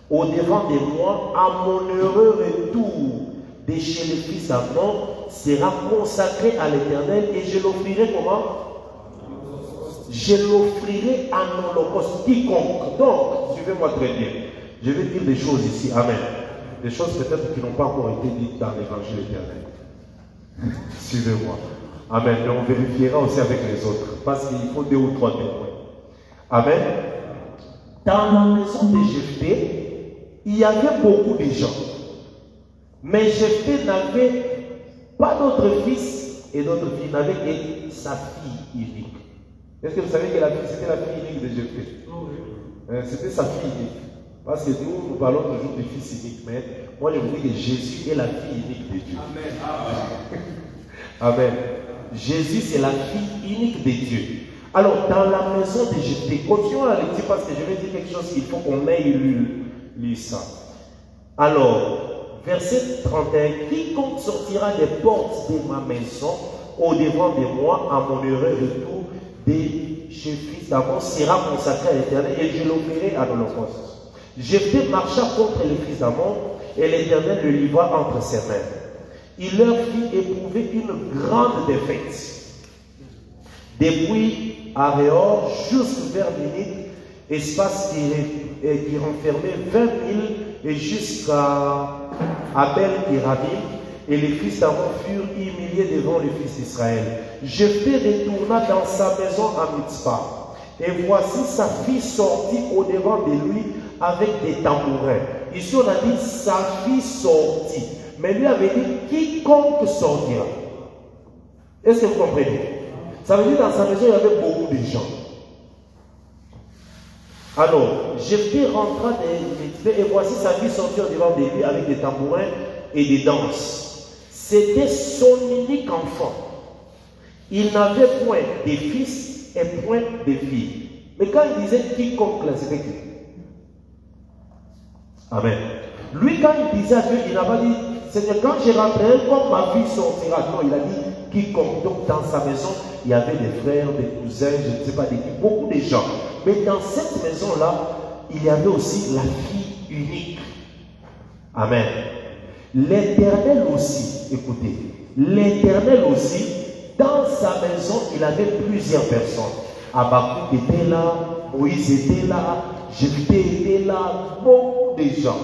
au devant de moi, à mon heureux retour de chez les fils d'Ammon, sera consacré à l'Éternel, et je l'offrirai comment? Je l'offrirai en holocauste. Quiconque. Donc, suivez-moi très bien. Je vais dire des choses ici. Amen. Des choses peut-être qui n'ont pas encore été dites dans l'évangile éternel. Suivez-moi. Amen. Et on vérifiera aussi avec les autres. Parce qu'il faut 2 ou 3 témoins. Amen. Dans la maison de Jephthé, il y avait beaucoup de gens. Mais Jephthé n'avait pas d'autre fils et d'autres filles. Il n'avait que sa fille unique. Est-ce que vous savez que c'était la fille unique de Jephthé? C'était sa fille unique. Parce que nous parlons toujours de fils unique. Mais moi, je vous dis que Jésus est la fille unique de Dieu. Amen. Amen. Jésus, c'est la fille unique de Dieu. Alors, dans la maison de Jephthé, continuons la lecture parce que je vais dire quelque chose qu'il faut qu'on ait lu ça. Alors, verset 31, quiconque sortira des portes de ma maison au devant de moi à mon heureux retour des fils d'Ammon sera consacré à l'Éternel et je l'offrirai à l'holocauste. Jephthé marcha contre les fils d'Ammon et l'Éternel le livra entre ses mains. Il leur fit éprouver une grande défaite. Depuis Aréor jusqu'à vers Minit, espace qui renfermait 20 000 et jusqu'à Abel-Irabim, et les fils d'Ammon furent humiliés devant les fils d'Israël. Jephthé retourna dans sa maison à Mitzpah. Et voici sa fille sortit au devant de lui avec des tambourins. Ici on a dit sa fille sortit. Mais lui avait dit quiconque sortira. Est-ce que vous comprenez? Ça veut dire dans sa maison il y avait beaucoup de gens. Alors, Jephthé rentra de Mitzpah et voici sa fille sortit au devant de lui avec des tambourins et des danses. C'était son unique enfant. Il n'avait point de fils et point de filles. Mais quand il disait quiconque, là, c'était qui? Amen. Lui, quand il disait à Dieu, il n'a pas dit, Seigneur, quand je rentrerai, comme ma fille sortira. Non, il a dit quiconque. Donc, dans sa maison, il y avait des frères, des cousins, je ne sais pas, beaucoup de gens. Mais dans cette maison-là, il y avait aussi la fille unique. Amen. L'Éternel aussi, écoutez, l'Éternel aussi, dans sa maison, il avait plusieurs personnes. Habakkuk était là, Moïse était là, Jephthé était là, beaucoup de gens.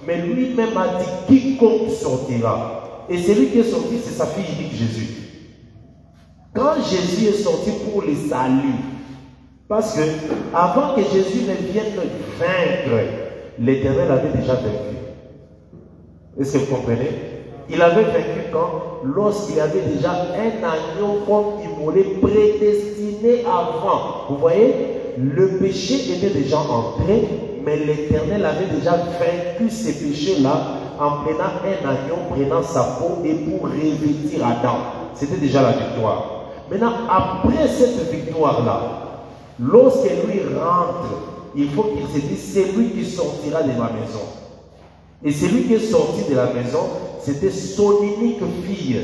Mais lui-même a dit quiconque sortira. Et celui qui est sorti, c'est sa fille unique Jésus. Quand Jésus est sorti pour le salut, parce que avant que Jésus ne vienne vaincre, l'Éternel avait déjà vaincu. Est-ce que vous comprenez? Il avait vaincu quand? Lorsqu'il avait déjà un agneau comme immolé prédestiné avant. Vous voyez? Le péché était déjà entré, mais l'Éternel avait déjà vaincu ces péchés-là en prenant un agneau, prenant sa peau et pour revêtir Adam. C'était déjà la victoire. Maintenant, après cette victoire-là, lorsque lui rentre, il faut qu'il se dise, c'est lui qui sortira de ma maison. Et celui qui est sorti de la maison, c'était son unique fille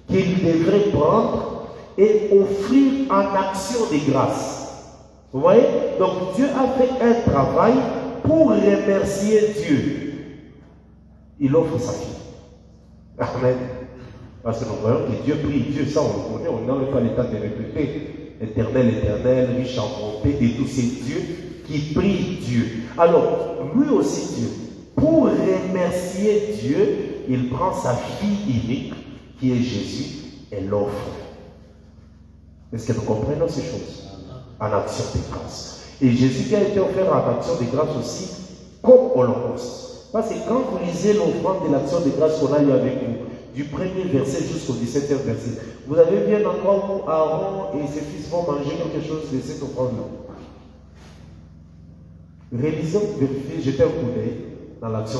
qu'il devrait prendre et offrir en action de grâce. Vous voyez? Donc Dieu a fait un travail pour remercier Dieu. Il offre sa fille. Amen. Parce que nous voyons que Dieu prie Dieu, ça on le connaît, on n'a même pas l'état de répéter. Éternel, éternel, riche en bonté, et tous ces dieux qui prient Dieu. Alors, lui aussi Dieu, pour remercier Dieu, il prend sa fille unique qui est Jésus, est l'offre. Est-ce que nous comprenons ces choses? En action de grâce. Et Jésus qui a été offert en action de grâce aussi, comme holocauste. Parce que quand vous lisez l'offrande de l'action de grâce qu'on a eu avec vous, du premier verset jusqu'au 17e verset, vous avez bien encore où Aaron et ses fils vont manger quelque chose de cette offrande-là. Révisons, vérifiez, jetez un coup d'œil dans l'action,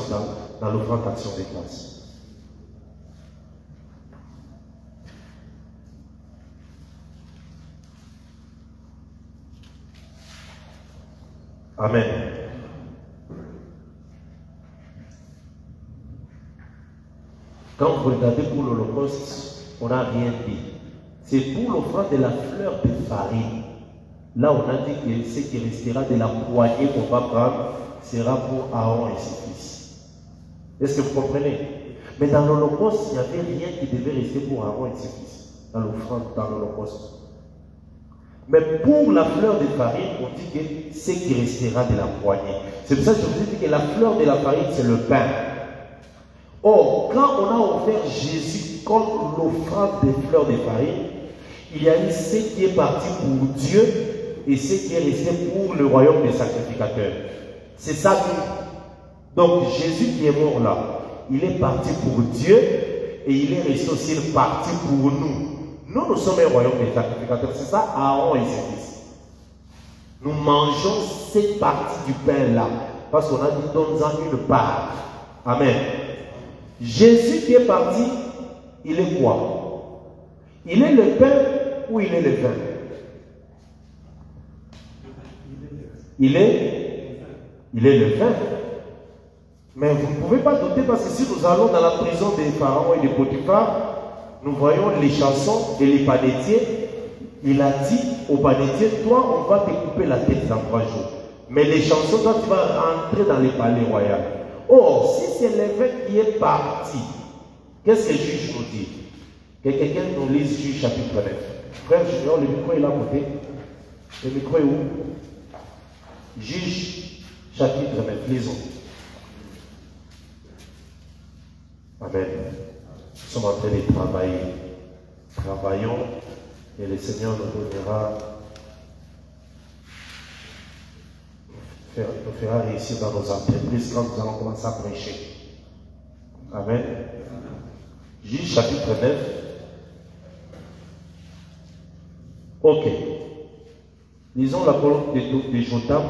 dans l'offrande d'action de grâce. Amen. Quand vous regardez pour l'Holocauste, on n'a rien dit. C'est pour l'offrande de la fleur de farine. Là, on a dit que ce qui restera de la poignée qu'on va prendre sera pour Aaron et ses fils. Est-ce que vous comprenez? Mais dans l'Holocauste, il n'y avait rien qui devait rester pour Aaron et ses fils. Dans l'offrande, dans l'Holocauste. Mais pour la fleur de farine, on dit que ce qui restera de la poignée. C'est pour ça que je vous ai dit que la fleur de la farine, c'est le pain. Or, quand on a offert Jésus comme l'offrande des fleurs de farine, il y a eu ce qui est parti pour Dieu et ce qui est resté pour le royaume des sacrificateurs. C'est ça tout. Donc, Jésus qui est mort là, il est parti pour Dieu et il est resté aussi parti pour nous. Nous sommes un royaume des sacrificateurs. C'est ça, Aaron et ses fils. Nous mangeons cette partie du pain-là. Parce qu'on a dit, donne-en une part. Amen. Jésus qui est parti, il est quoi? Il est le pain ou il est le vin? Il est le vin. Mais vous ne pouvez pas douter parce que si nous allons dans la prison des Pharaons et des Potiphar, nous voyons les chansons et les panetiers. Il a dit aux panetiers, toi, on va te couper la tête dans 3 jours. Mais les chansons, toi, tu vas rentrer dans les palais royaux. Or, si c'est l'évêque qui est parti, qu'est-ce que le juge nous dit? Que quelqu'un nous lise Juge chapitre 9. Frère Junior, le micro est là à côté. Le micro est où? Juge chapitre 9, lisons. Amen. Nous sommes en train de travailler. Travaillons et le Seigneur nous donnera, nous fera réussir dans nos entreprises quand nous allons commencer à prêcher. Amen. Juge chapitre 9. Ok. Lisons la colonne de Jotham.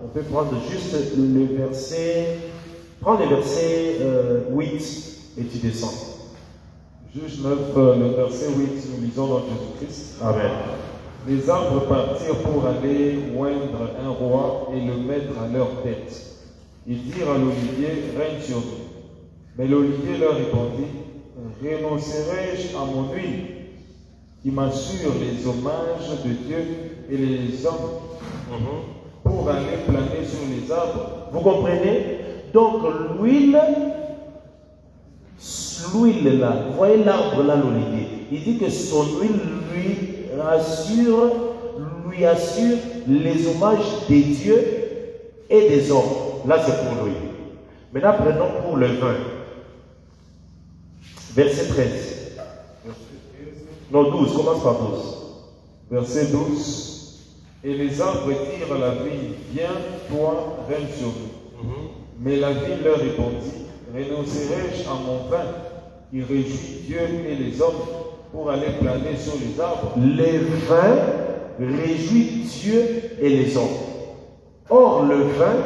On peut prendre juste le verset. Prends le verset 8 et tu descends. Juge 9, le verset 8, nous lisons dans Jésus-Christ. Amen. Les arbres partirent pour aller oindre un roi et le mettre à leur tête. Ils dirent à l'olivier, règne sur nous. Mais l'olivier leur répondit, renoncerai-je à mon huile, qui m'assure les hommages de Dieu et les hommes, pour aller planer sur les arbres? Vous comprenez? Donc l'huile là, vous voyez l'arbre là, l'olivier, il dit que son huile lui assure les hommages des dieux et des hommes. Là c'est pour lui. Maintenant prenons pour le vin. Verset 13. Non, 12, commence par 12. Verset 12. Et les arbres dirent à la vigne, viens, toi, règne sur nous. Mais la vigne leur répondit, renoncerai-je à mon vin qui réjouit Dieu et les hommes pour aller planer sur les arbres? Le vin réjouit Dieu et les hommes. Or, le vin,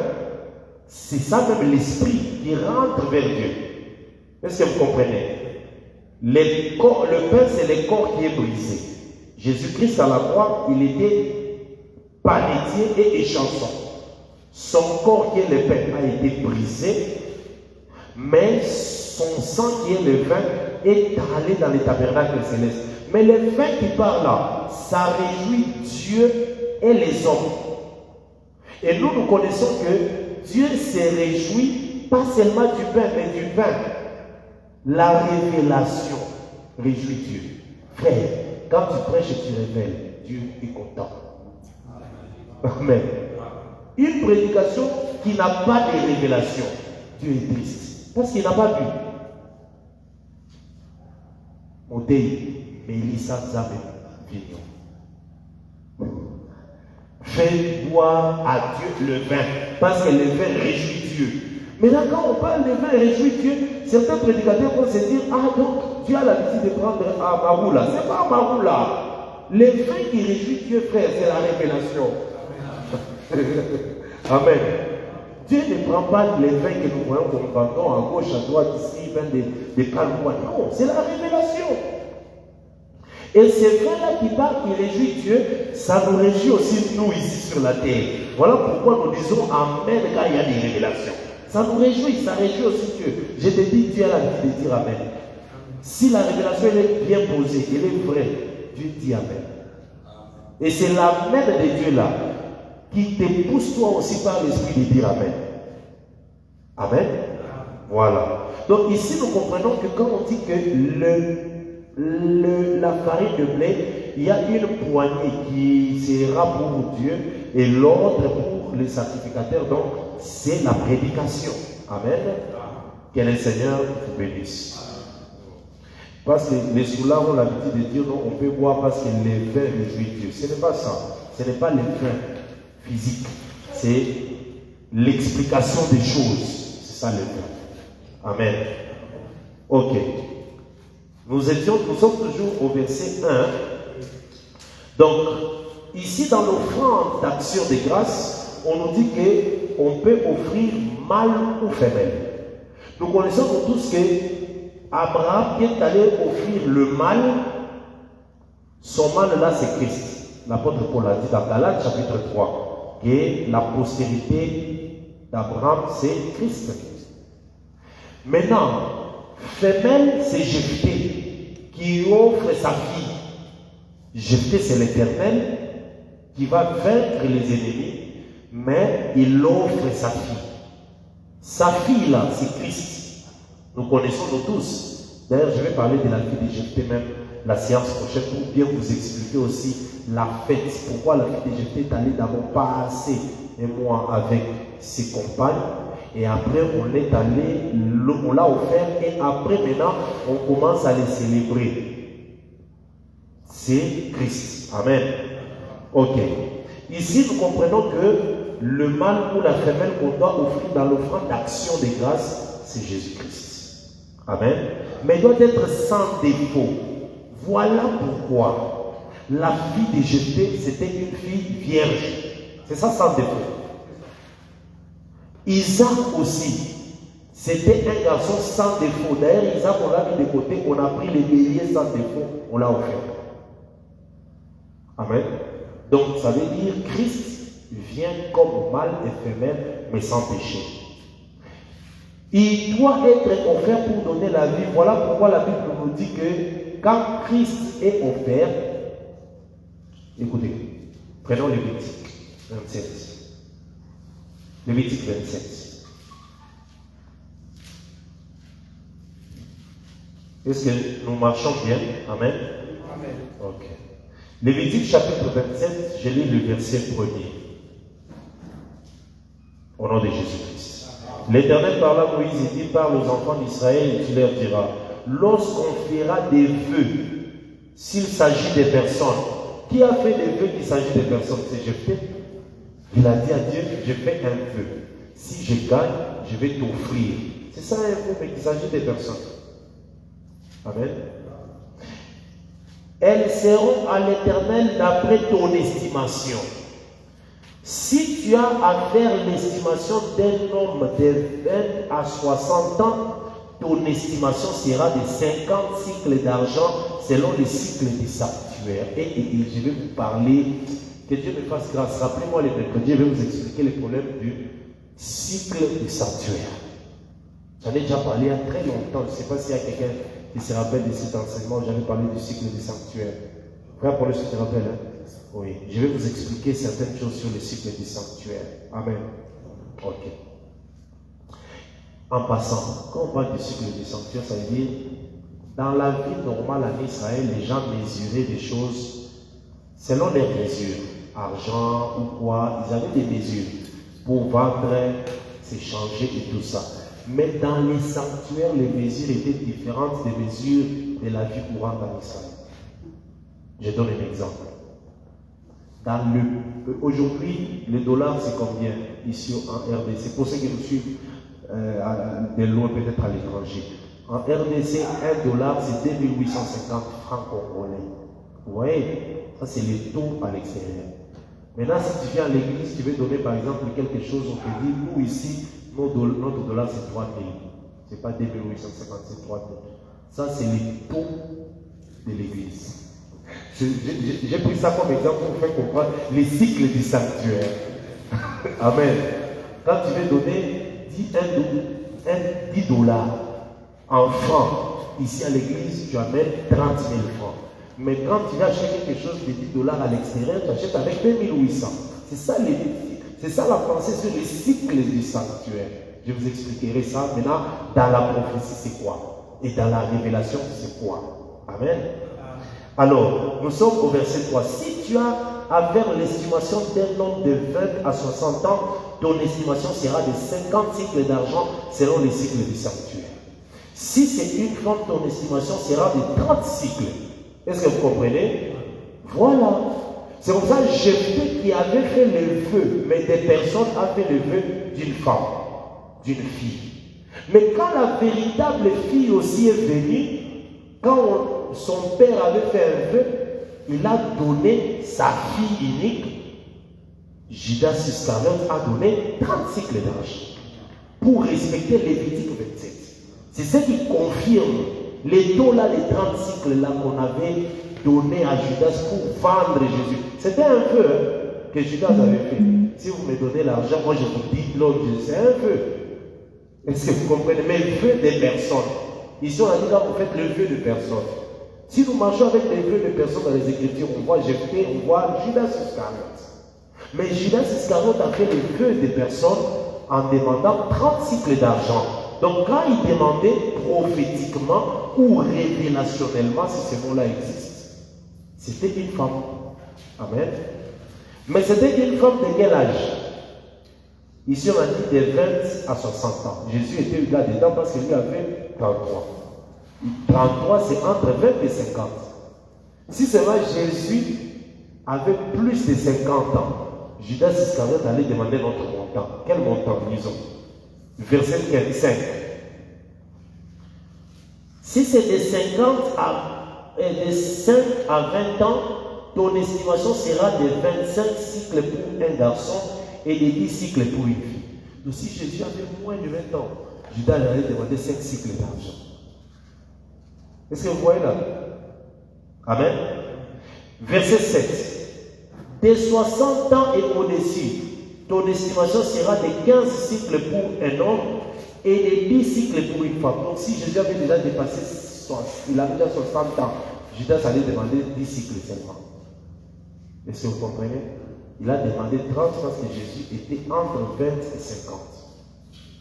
c'est ça même l'esprit qui rentre vers Dieu. Est-ce que vous comprenez? Le pain, c'est le corps qui est brisé. Jésus-Christ à la croix, il était panetier et échanson. Son corps qui est le pain a été brisé, mais son sang qui est le vin est allé dans les tabernacles célestes. Mais le vin qui part là, ça réjouit Dieu et les hommes. Et nous connaissons que Dieu se réjouit pas seulement du pain, mais du vin. La révélation réjouit Dieu. Frère, quand tu prêches et tu révèles, Dieu est content. Amen. Une prédication qui n'a pas de révélation, Dieu est triste. Parce qu'il n'a pas bu. Motei, Mélissa Zame Vignon. Fais boire à Dieu le vin, parce que le vin réjouit Dieu. Maintenant, quand on parle de vin réjouit Dieu, certains prédicateurs vont se dire, ah donc, Dieu a l'habitude de prendre un maroula. Ce n'est pas un maroula. Le vin qui réjouit Dieu, frère, c'est la révélation. Amen. Dieu ne prend pas les vins que nous voyons comme vendons à gauche, à droite, ici, vin des palmois. Non, c'est la révélation. Et ces vins-là qui parlent, qui réjouit Dieu, ça nous réjouit aussi nous ici sur la terre. Voilà pourquoi nous disons Amen quand il y a des révélations. Ça nous réjouit, ça réjouit aussi Dieu. Je te dis, Dieu a l'habitude de dire Amen. Si la révélation elle est bien posée, elle est vraie, Dieu dit Amen. Et c'est l'Amen de Dieu là qui te pousse toi aussi par l'Esprit de dire Amen. Amen. Voilà. Donc ici nous comprenons que quand on dit que la farine de blé, il y a une poignée qui sera pour Dieu et l'autre pour les sacrificateurs. Donc c'est la prédication. Amen. Que le Seigneur vous bénisse. Parce que les soulards ont l'habitude de dire non, on peut boire parce que les vins réjouissent Dieu. Ce n'est pas ça. Ce n'est pas les vins physiques. C'est l'explication des choses. C'est ça le vin. Amen. Ok. Nous sommes toujours au verset 1. Donc, ici dans l'offrande d'action de grâce, on nous dit qu'on peut offrir mâle ou femelle. Nous connaissons tous que Abraham qui est allé offrir le mâle, son mâle là c'est Christ. L'apôtre Paul a dit dans Galates chapitre 3 que la postérité d'Abraham c'est Christ. Maintenant, femelle c'est Jephthé qui offre sa fille. Jephthé c'est l'Éternel qui va vaincre les ennemis, mais il offre sa fille. Sa fille là c'est Christ. Nous connaissons nous tous. D'ailleurs, je vais parler de la vie de Jephthé même la séance prochaine pour bien vous expliquer aussi la fête. Pourquoi la vie de Jephthé est allée d'abord passer un mois avec ses compagnes et après on est allé, on l'a offert et après maintenant on commence à les célébrer. C'est Christ. Amen. Ok. Ici nous comprenons que le mâle ou la femelle qu'on doit offrir dans l'offrande d'action de grâce, c'est Jésus-Christ. Amen. Mais doit être sans défaut. Voilà pourquoi la fille de Jephthé, c'était une fille vierge. C'est ça sans défaut. Isaac aussi, c'était un garçon sans défaut. D'ailleurs, Isaac, on l'a mis de côté, on a pris les béliers sans défaut, on l'a offert. Amen. Donc, ça veut dire Christ vient comme mâle et femelle, mais sans péché. Il doit être offert pour donner la vie. Voilà pourquoi la Bible nous dit que quand Christ est offert, écoutez, prenons Lévitique 27. Lévitique 27. Est-ce que nous marchons bien? Amen. Amen. Ok. Lévitique chapitre 27, je lis le verset 1er. Au nom de Jésus-Christ. L'Éternel parla à Moïse et dit, parle aux enfants d'Israël et tu leur diras, lorsqu'on fera des vœux, s'il s'agit des personnes, qui a fait des vœux qu'il s'agit des personnes? C'est Jephthé. Il a dit à Dieu, je fais un vœu. Si je gagne, je vais t'offrir. C'est ça un vœu, mais qu'il s'agit des personnes. Amen. Elles seront à l'Éternel d'après ton estimation. Si tu as à faire l'estimation d'un homme de 20 à 60 ans, ton estimation sera de 50 cycles d'argent selon les cycles du sanctuaire. Et je vais vous parler, que Dieu me fasse grâce. Rappelez-moi les mercredis, je vais vous expliquer les problèmes du cycle du sanctuaire. J'en ai déjà parlé il y a très longtemps. Je ne sais pas s'il y a quelqu'un qui se rappelle de cet enseignement. J'avais parlé du cycle du sanctuaire. Frère Paul, tu te rappelles, hein? Oui, je vais vous expliquer certaines choses sur le cycle du sanctuaire. Amen. Ok. En passant, quand on parle du cycle du sanctuaire, ça veut dire, dans la vie normale en Israël, les gens mesuraient des choses selon leurs mesures. Argent ou quoi, ils avaient des mesures pour vendre, s'échanger et tout ça. Mais dans les sanctuaires, les mesures étaient différentes des mesures de la vie courante en Israël. Je donne un exemple. Aujourd'hui, le dollar, c'est combien ici en RDC? Pour ceux qui nous suivent de loin, peut-être à l'étranger. En RDC, $1, c'est 2850 francs congolais. Vous voyez? Ça, c'est les taux à l'extérieur. Maintenant, si tu viens à l'église, tu veux donner par exemple quelque chose, on te dit, nous ici, notre dollar, c'est 3000. Ce n'est pas 2850, c'est 3000. Ça, c'est les taux de l'église. J'ai pris ça comme exemple pour faire comprendre les cycles du sanctuaire. Amen. Quand tu veux donner 10 dollars en francs, ici à l'église, tu amènes 30 000 francs. Mais quand tu vas acheter quelque chose de 10 dollars à l'extérieur, tu achètes avec 2800. C'est ça la pensée sur les cycles du sanctuaire. Je vous expliquerai ça maintenant. Dans la prophétie, c'est quoi? Et dans la révélation, c'est quoi? Amen. Alors, nous sommes au verset 3. Si tu as à faire l'estimation d'un homme de 20 à 60 ans, ton estimation sera de 50 cycles d'argent selon les cycles du sanctuaire. Si c'est une femme, ton estimation sera de 30 cycles. Est-ce que vous comprenez? Voilà. C'est comme ça Jephthé qui avait fait le vœu, mais des personnes ont fait le vœu d'une femme, d'une fille. Mais quand la véritable fille aussi est venue, quand son père avait fait un vœu, il a donné sa fille unique. Judas Iscariote a donné 30 cycles d'argent pour respecter Lévitique 27. C'est ce qui confirme les taux là, les 30 cycles là qu'on avait donné à Judas pour vendre Jésus. C'était un vœu que Judas avait fait. Si vous me donnez l'argent, moi je vous dis l'autre, c'est un vœu. Est-ce que vous comprenez? Mais le vœu des personnes. Ici on a dit quand vous faites le vœu de personnes. Si nous marchons avec les vœux de personnes dans les Écritures, on voit Jephthé, on voit Judas Iscariote. Mais Judas Iscariote a fait les vœux des personnes en demandant 30 cycles d'argent. Donc quand il demandait prophétiquement ou révélationnellement, si ce mot-là existe, c'était une femme. Amen. Mais c'était une femme de quel âge? Ici on a dit de 20 à 60 ans. Jésus était là-dedans parce qu'il lui avait 33. 33 c'est entre 20 et 50. Si c'est vrai Jésus avait plus de 50 ans, Judas Iscariote allait demander notre montant. Quel montant, disons? Verset 5. Si c'est de 5 à 20 ans, ton estimation sera de 25 cycles pour un garçon et de 10 cycles pour une fille. Donc si Jésus avait moins de 20 ans, Judas allait demander 5 cycles d'argent. Est-ce que vous voyez là? Amen. Verset 7. De 60 ans et au-dessus, ton estimation sera de 15 cycles pour un homme et de 10 cycles pour une femme. Donc si Jésus avait déjà dépassé, il avait déjà 60 ans, Judas allait demander 10 cycles seulement. Est-ce que vous comprenez? Il a demandé 30 parce que Jésus était entre 20 et 50.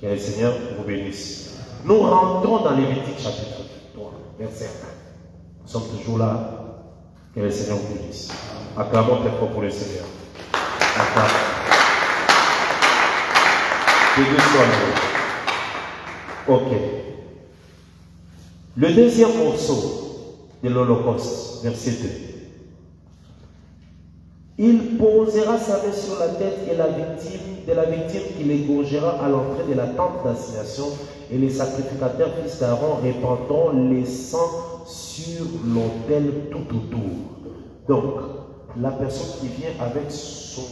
Que le Seigneur vous bénisse. Nous rentrons dans Lévitique chapitre 3, verset 1. Nous sommes toujours là. Que le Seigneur vous bénisse. Acclamons très fort pour le Seigneur. Acclamons. Que Dieu soit loué. Ok. Le deuxième morceau de l'Holocauste, verset 2. Il posera sa main sur la tête de la victime qu'il égorgera à l'entrée de la tente d'assignation, et les sacrificateurs fils d'Aaron répandront les sangs sur l'autel tout autour. Donc, la personne qui vient avec son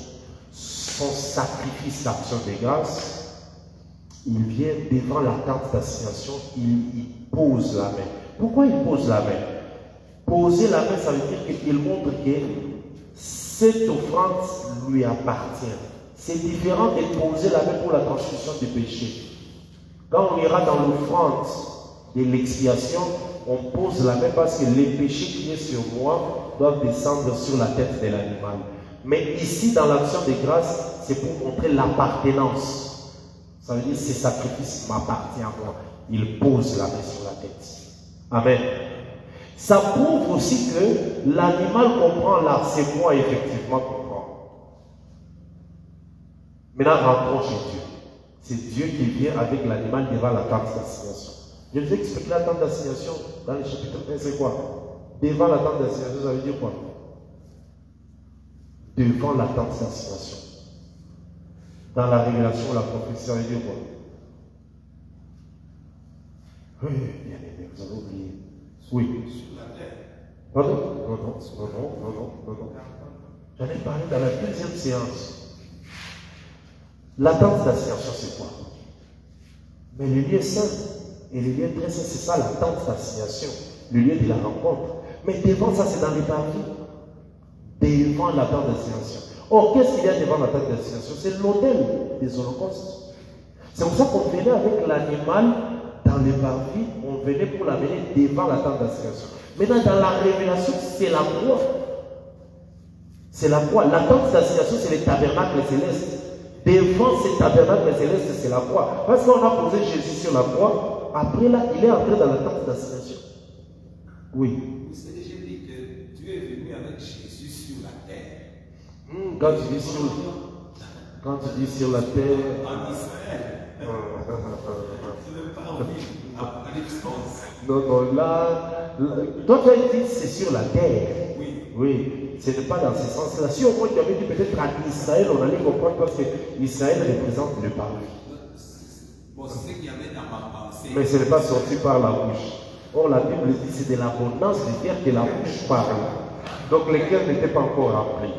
sacrifice d'action de grâce, il vient devant la tente d'assignation, il pose la main. Pourquoi il pose la main? Poser la main, ça veut dire qu'il montre que cette offrande lui appartient. C'est différent de poser la main pour la transmission du péché. Quand on ira dans l'offrande de l'expiation, on pose la main parce que les péchés qui sont sur moi doivent descendre sur la tête de l'animal. Mais ici, dans l'action de grâce, c'est pour montrer l'appartenance. Ça veut dire que ce sacrifice m'appartient à moi. Il pose la main sur la tête. Amen. Ça prouve aussi que l'animal comprend là, c'est moi effectivement comprend. Maintenant, rentrons chez Dieu. C'est Dieu qui vient avec l'animal devant la tente d'assignation. Je vous ai expliqué la tente d'assignation dans le chapitre 1, c'est quoi? Devant la tente d'assignation, ça veut dire quoi? Devant la tente d'assignation. Dans la révélation, la prophétie, ça veut dire quoi? Oui, bien aimé, vous avez oublié. Oui. Pardon? Non. J'en ai parlé dans la deuxième séance. La tente d'assignation, c'est quoi? Mais le lieu saint et le lieu très saint, c'est ça la tente d'assignation, le lieu de la rencontre. Mais devant ça, c'est dans les parvis. Devant la tente d'assignation. Or, qu'est-ce qu'il y a devant la tente d'assignation? C'est l'autel des holocaustes. C'est pour ça qu'on venait avec l'animal dans les parvis, on venait pour l'amener devant la tente d'assignation. Maintenant, dans la révélation, c'est la croix. C'est la croix. La tente d'assignation, c'est le tabernacle céleste. Devant ce tabernacle céleste, c'est la croix. Parce qu'on a posé Jésus sur la croix, après là, il est entré dans la tente d'assignation. Oui. Vous avez déjà dit que Dieu est venu avec Jésus sur la terre. Quand tu dis sur la terre. En Israël. Tu ne veux pas ouvrir Apocalypse 11. Non, là, toi tu as dit c'est sur la terre. Oui. Oui. Ce n'est pas dans ce sens-là. Si au moins tu avais dit peut-être en Israël, on allait comprendre parce que Israël représente le parvis. Bon, c'est ce qu'il y avait dans ma pensée. Mais ce n'est pas sorti par la bouche. Or, la Bible dit que c'est de l'abondance du cœur que la bouche parle. Donc, les cœurs n'étaient pas encore remplis.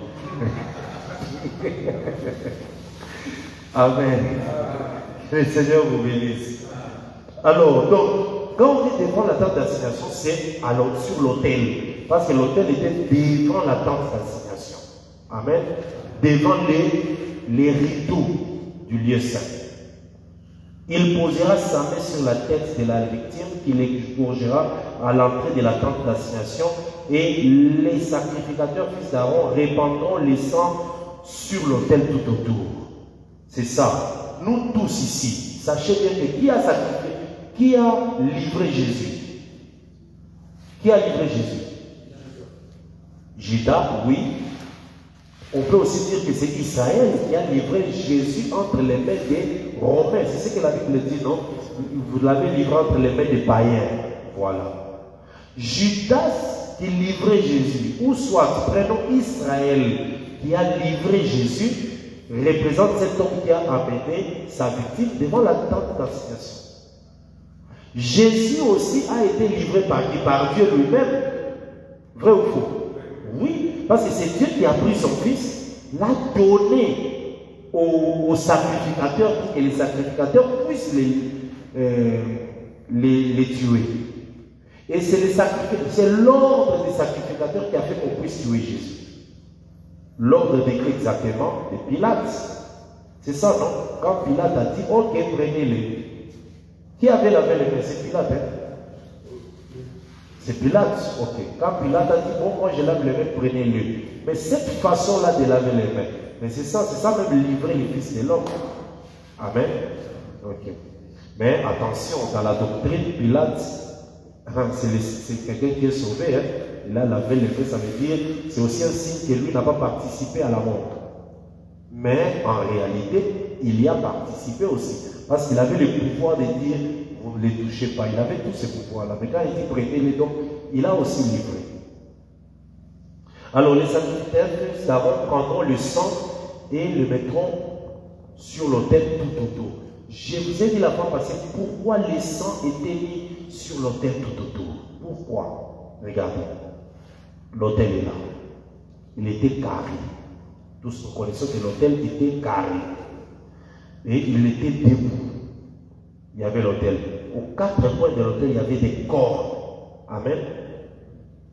Amen. Que le Seigneur vous bénisse. Alors, donc, quand on dit devant la tente d'assignation, c'est sur l'autel. Parce que l'autel était devant la tente d'assignation. Amen. Devant les rideaux du lieu saint. Il posera sa main sur la tête de la victime qui l'expurgera à l'entrée de la tente d'assignation et les sacrificateurs fils d'Aaron répandront le sang sur l'autel tout autour. C'est ça. Nous tous ici, sachez bien que qui a sacrifié, qui a livré Jésus? Qui a livré Jésus? Judas, oui. On peut aussi dire que c'est Israël qui a livré Jésus entre les mains des Romains. C'est ce que la Bible dit, non? Vous l'avez livré entre les mains des païens. Voilà. Judas qui livrait Jésus, ou soit, prenons Israël qui a livré Jésus, représente cet homme qui a amené sa victime devant la tente d'assignation. Jésus aussi a été livré par qui? Par Dieu lui-même. Vrai ou faux? Oui, parce que c'est Dieu qui a pris son fils, l'a donné aux sacrificateurs pour que les sacrificateurs puissent les tuer. Et c'est l'ordre des sacrificateurs qui a fait qu'on puisse tuer Jésus. L'ordre décrit exactement de Pilate. C'est ça, non? Quand Pilate a dit, ok, prenez-les. Qui avait lavé les mains? C'est Pilate, hein? C'est Pilate, ok. Quand Pilate a dit, bon, moi je lave les mains, prenez-le. Mais cette façon-là de laver les mains, mais c'est ça même livrer le Fils de l'homme. Amen. Ok. Mais attention, dans la doctrine, Pilate, c'est quelqu'un qui est sauvé. Hein? Il a lavé les mains, ça veut dire, c'est aussi un signe que lui n'a pas participé à la mort. Mais en réalité, il y a participé aussi. Parce qu'il avait le pouvoir de dire, vous ne les touchez pas. Il avait tous ces pouvoirs-là. Mais quand il dit prenez-les, donc, il a aussi livré. Alors, les sacrificateurs d'Aaron prendront le sang et le mettront sur l'autel tout autour. Je vous ai dit la fois passée, pourquoi le sang était mis sur l'autel tout autour? Pourquoi? Regardez. L'autel est là. Il était carré. Tous nous connaissons que l'autel était carré. Et il était debout. Il y avait l'autel. Aux quatre coins de l'autel, il y avait des cordes. Amen.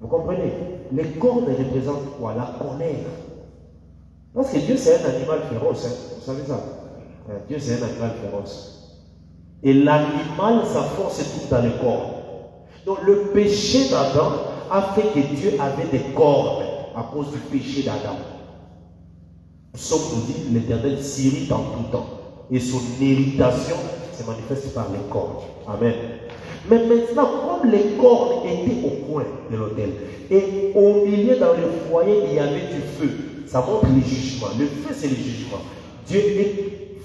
Vous comprenez? Les cordes représentent quoi? La colère. Parce que Dieu, c'est un animal féroce. Hein? Vous savez ça? Dieu, c'est un animal féroce. Et l'animal, sa force se trouve dans les cordes. Donc, le péché d'Adam a fait que Dieu avait des cordes à cause du péché d'Adam. Psaume nous dit, l'Éternel s'irrite en tout temps. Et son irritation se manifeste par les cordes. Amen. Mais maintenant, comme les cordes étaient au coin de l'autel, et au milieu dans le foyer, il y avait du feu. Ça montre les jugements. Le feu, c'est le jugement. Dieu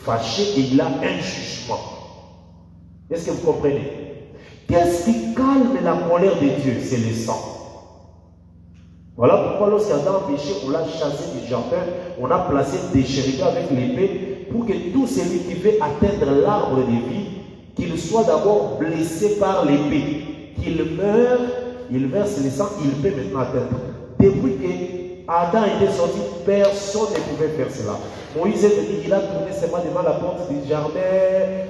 fâché et il a un jugement. Est-ce que vous comprenez? Qu'est-ce qui calme la colère de Dieu? C'est le sang. Voilà pourquoi lorsqu'Adam a péché, on l'a chassé du jardin, on a placé des chérubins avec l'épée pour que tout celui qui veut atteindre l'arbre de vie, qu'il soit d'abord blessé par l'épée, qu'il meure, il verse le sang, il peut maintenant atteindre. Depuis que Adam était sorti, personne ne pouvait faire cela. Moïse est venu, il a tourné ses mains devant la porte du jardin,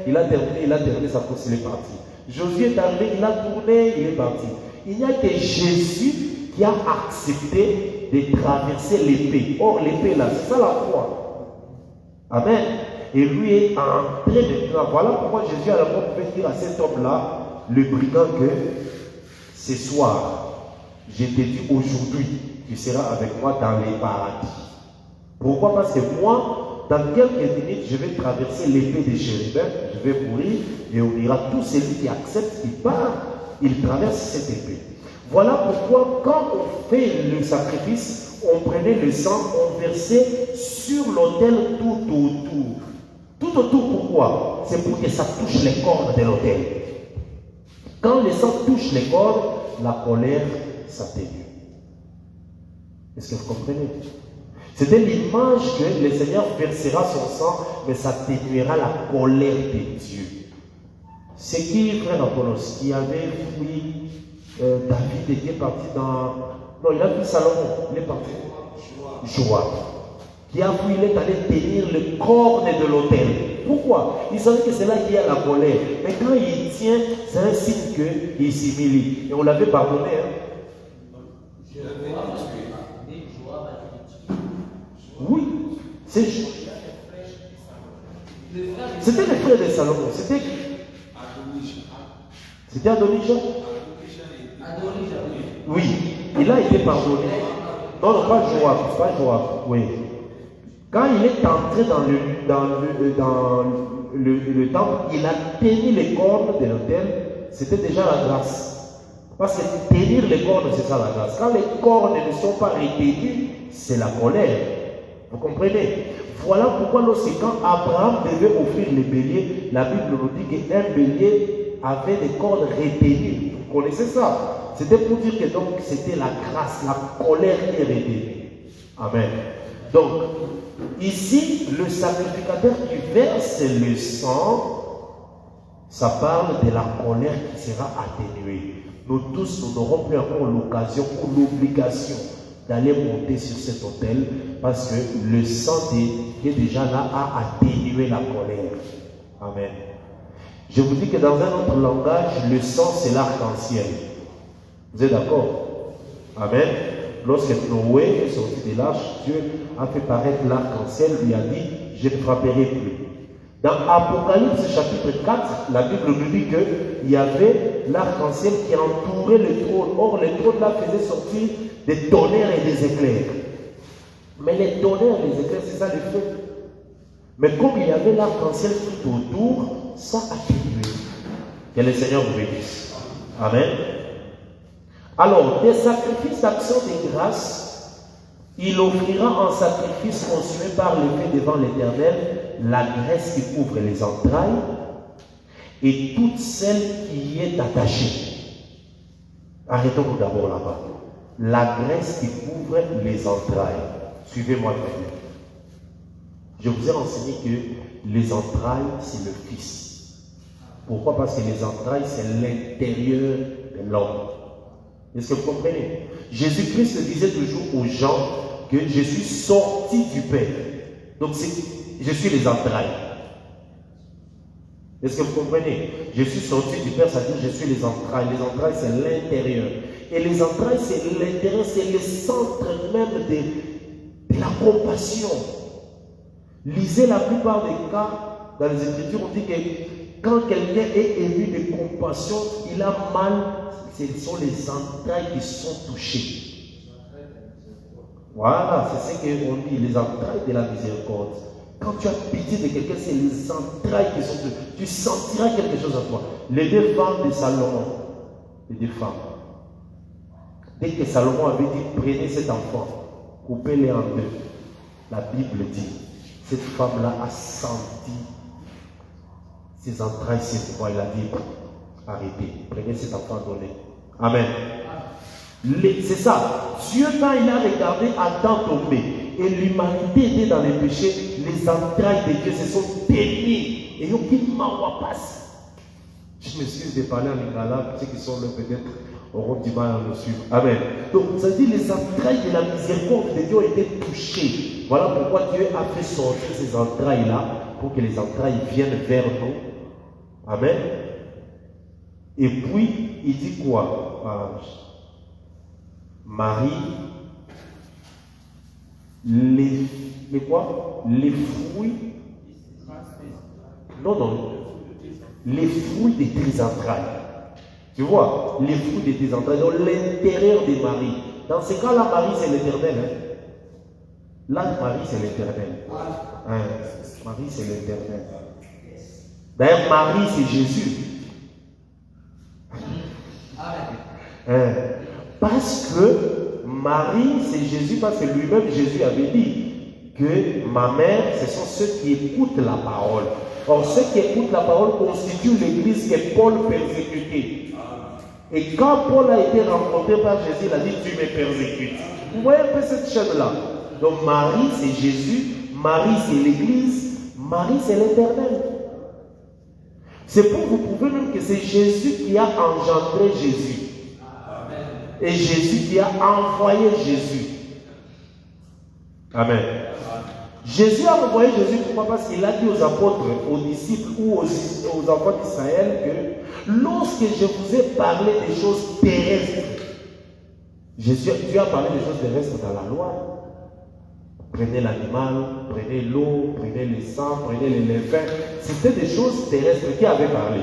il a terminé sa course, il est parti. Josué est arrivé, il a tourné, il est parti. Il n'y a que Jésus qui a accepté de traverser l'épée. Or, l'épée là, c'est ça la croix. Amen. Et lui est en train de traverser. Voilà pourquoi Jésus à la mort pouvait dire à cet homme-là, le brigand, que ce soir, je te dis aujourd'hui, tu seras avec moi dans les paradis. Pourquoi? Parce que moi, dans quelques minutes, je vais traverser l'épée des chérubins, je vais mourir, et on ira tout celui qui accepte, qui part, il traverse cette épée. Voilà pourquoi, quand on fait le sacrifice, on prenait le sang, on versait sur l'autel tout autour. Tout autour, pourquoi? C'est pour que ça touche les cordes de l'autel. Quand le sang touche les cordes, la colère s'atténue. Est-ce que vous comprenez? C'était l'image que le Seigneur versera son sang, mais ça atténuera la colère de Dieu. C'est qui, frère Apollos, qui avait fui David était parti dans... Non, il a fui Salomon, il est parti. Joab. Qui a fui, il est allé tenir le corne de l'autel. Pourquoi? Il savait que c'est là qu'il y a la colère. Mais quand il tient, c'est un signe qu'il s'humilie. Et on l'avait pardonné. Hein? Oui, c'était le frère de Salomon. C'était qui? C'était Adonijah. Oui, il a été pardonné. Non, non, pas Joab, oui. Quand il est entré dans le temple, il a tenu les cornes de l'autel, c'était déjà la grâce. Parce que tenir les cornes, c'est ça la grâce. Quand les cornes ne sont pas retenues, c'est la colère. Vous comprenez? Voilà pourquoi lorsque quand Abraham devait offrir les béliers, la Bible nous dit qu'un bélier avait des cornes retenues. Vous connaissez ça? C'était pour dire que donc c'était la grâce, la colère qui est retenue. Amen. Donc, ici, le sacrificateur qui verse le sang, ça parle de la colère qui sera atténuée. Nous tous, nous n'aurons plus encore l'occasion ou l'obligation d'aller monter sur cet autel parce que le sang qui est déjà là a atténué la colère. Amen. Je vous dis que dans un autre langage, le sang c'est l'arc-en-ciel. Vous êtes d'accord? Amen. Lorsque Noé est sorti de l'arche, Dieu a fait paraître l'arc-en-ciel, lui a dit, je ne frapperai plus. Dans Apocalypse chapitre 4, la Bible nous dit qu'il y avait l'arc-en-ciel qui entourait le trône. Or, le trône là faisait sortir des tonnerres et des éclairs. Mais les tonnerres et les éclairs, c'est ça le feu. Mais comme il y avait l'arc-en-ciel tout autour, ça a atténué. Que le Seigneur vous bénisse. Amen. Alors, des sacrifices d'action de grâce, il offrira en sacrifice consumé par le feu devant l'Éternel la graisse qui couvre les entrailles et toute celle qui y est attachée. Arrêtons-nous d'abord là-bas. La graisse qui couvre les entrailles. Suivez-moi très bien. Je vous ai enseigné que les entrailles, c'est le Fils. Pourquoi? Parce que les entrailles, c'est l'intérieur de l'homme. Est-ce que vous comprenez? Jésus-Christ disait toujours aux gens que je suis sorti du Père. Donc, je suis les entrailles. Est-ce que vous comprenez? Je suis sorti du Père, c'est-à-dire je suis les entrailles. Les entrailles, c'est l'intérieur. Et les entrailles, c'est l'intérieur, c'est le centre même de la compassion. Lisez la plupart des cas dans les Écritures, on dit que quand quelqu'un est ému de compassion, il a mal, ce sont les entrailles qui sont touchées. Voilà, c'est ce qu'on dit, les entrailles de la miséricorde. Quand tu as pitié de quelqu'un, c'est les entrailles qui sont touchées. Tu sentiras quelque chose en toi. Les deux femmes de Salomon, les deux femmes, dès que Salomon avait dit, prenez cet enfant, coupez-les en deux, la Bible dit Cette femme-là a senti ses entrailles sur moi. Elle a dit, arrêtez, prenez cet enfant donné. Amen. C'est ça. Dieu, quand il a regardé Adam tomber et l'humanité était dans les péchés, les entrailles de Dieu se sont bénies. Et aucune main passe. Je m'excuse de parler en lingala, ceux qui sont là peut-être auront du mal à nous suivre. Amen. Donc, ça dit les entrailles de la miséricorde de Dieu ont été touchées. Voilà pourquoi Dieu a fait sortir ces entrailles-là, pour que les entrailles viennent vers nous. Amen. Et puis, il dit quoi? Marie, les fruits. Non. Les fruits de tes entrailles. Tu vois, les fruits de tes entrailles, dans l'intérieur de Marie. Dans ce cas-là, Marie, c'est l'éternel. Hein? Là, Marie, c'est l'éternel. Hein? Marie, c'est l'éternel. D'ailleurs, Marie, c'est Jésus. Hein? Parce que Marie, c'est Jésus, parce que lui-même, Jésus avait dit que ma mère, ce sont ceux qui écoutent la parole. Or, ceux qui écoutent la parole constituent l'église que Paul persécutait. Et quand Paul a été rencontré par Jésus, il a dit, tu me persécutes. Vous voyez un peu cette chaîne-là. Donc, Marie, c'est Jésus. Marie, c'est l'église. Marie, c'est l'éternel. C'est pour vous prouver même que c'est Jésus qui a engendré Jésus. Et Jésus qui a envoyé Jésus. Amen. Jésus a envoyé Jésus, pourquoi? Parce qu'il a dit aux apôtres, aux disciples ou aux enfants d'Israël que lorsque je vous ai parlé des choses terrestres, Dieu a parlé des choses terrestres dans la loi. Prenez l'animal, prenez l'eau, prenez le sang, prenez les levains. C'était des choses terrestres qui avaient parlé.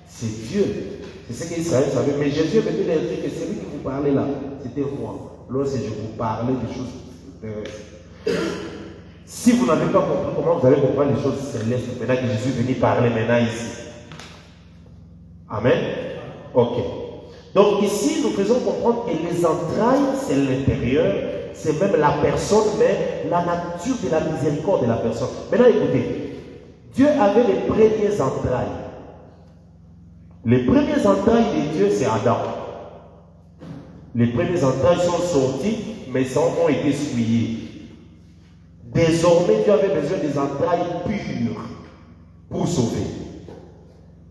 C'est Dieu. C'est ce qu'Israël savait. Mais Jésus est venu leur dire que celui qui vous parlait là, c'était moi. Lorsque je vous parlais des choses terrestres. Si vous n'avez pas compris, comment vous allez comprendre les choses célestes maintenant que Jésus est venu parler maintenant ici? Amen. Ok. Donc ici, nous faisons comprendre que les entrailles, c'est l'intérieur, c'est même la personne, mais la nature de la miséricorde de la personne. Maintenant, écoutez, Dieu avait les premières entrailles. Les premières entrailles de Dieu, c'est Adam. Les premières entrailles sont sorties, mais ça ont été souillées. Désormais, Dieu avait besoin des entrailles pures pour sauver.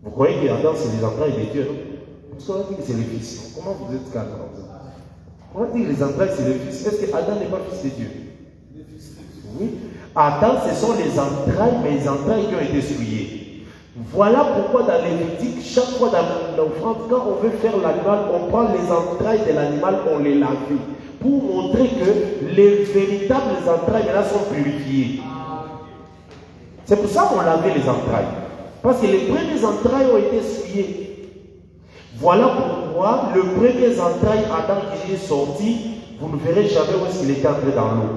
Vous croyez que Adam, c'est les entrailles de Dieu, non? Parce qu'on a dit que c'est les fils. Comment vous êtes calme comme ça? On a dit que les entrailles, c'est les fils. Est-ce que Adam n'est pas fils de Dieu? Oui. Adam, ce sont les entrailles, mais les entrailles qui ont été souillées. Voilà pourquoi dans Lévitique, chaque fois dans l'offrande, quand on veut faire l'animal, on prend les entrailles de l'animal, on les lave. Pour montrer que les véritables entrailles là sont purifiées. C'est pour ça qu'on lavait les entrailles. Parce que les premières entrailles ont été souillées. Voilà pourquoi le premier entraille, Adam qui est sorti, vous ne verrez jamais où est-ce qu'il est entré dans l'eau.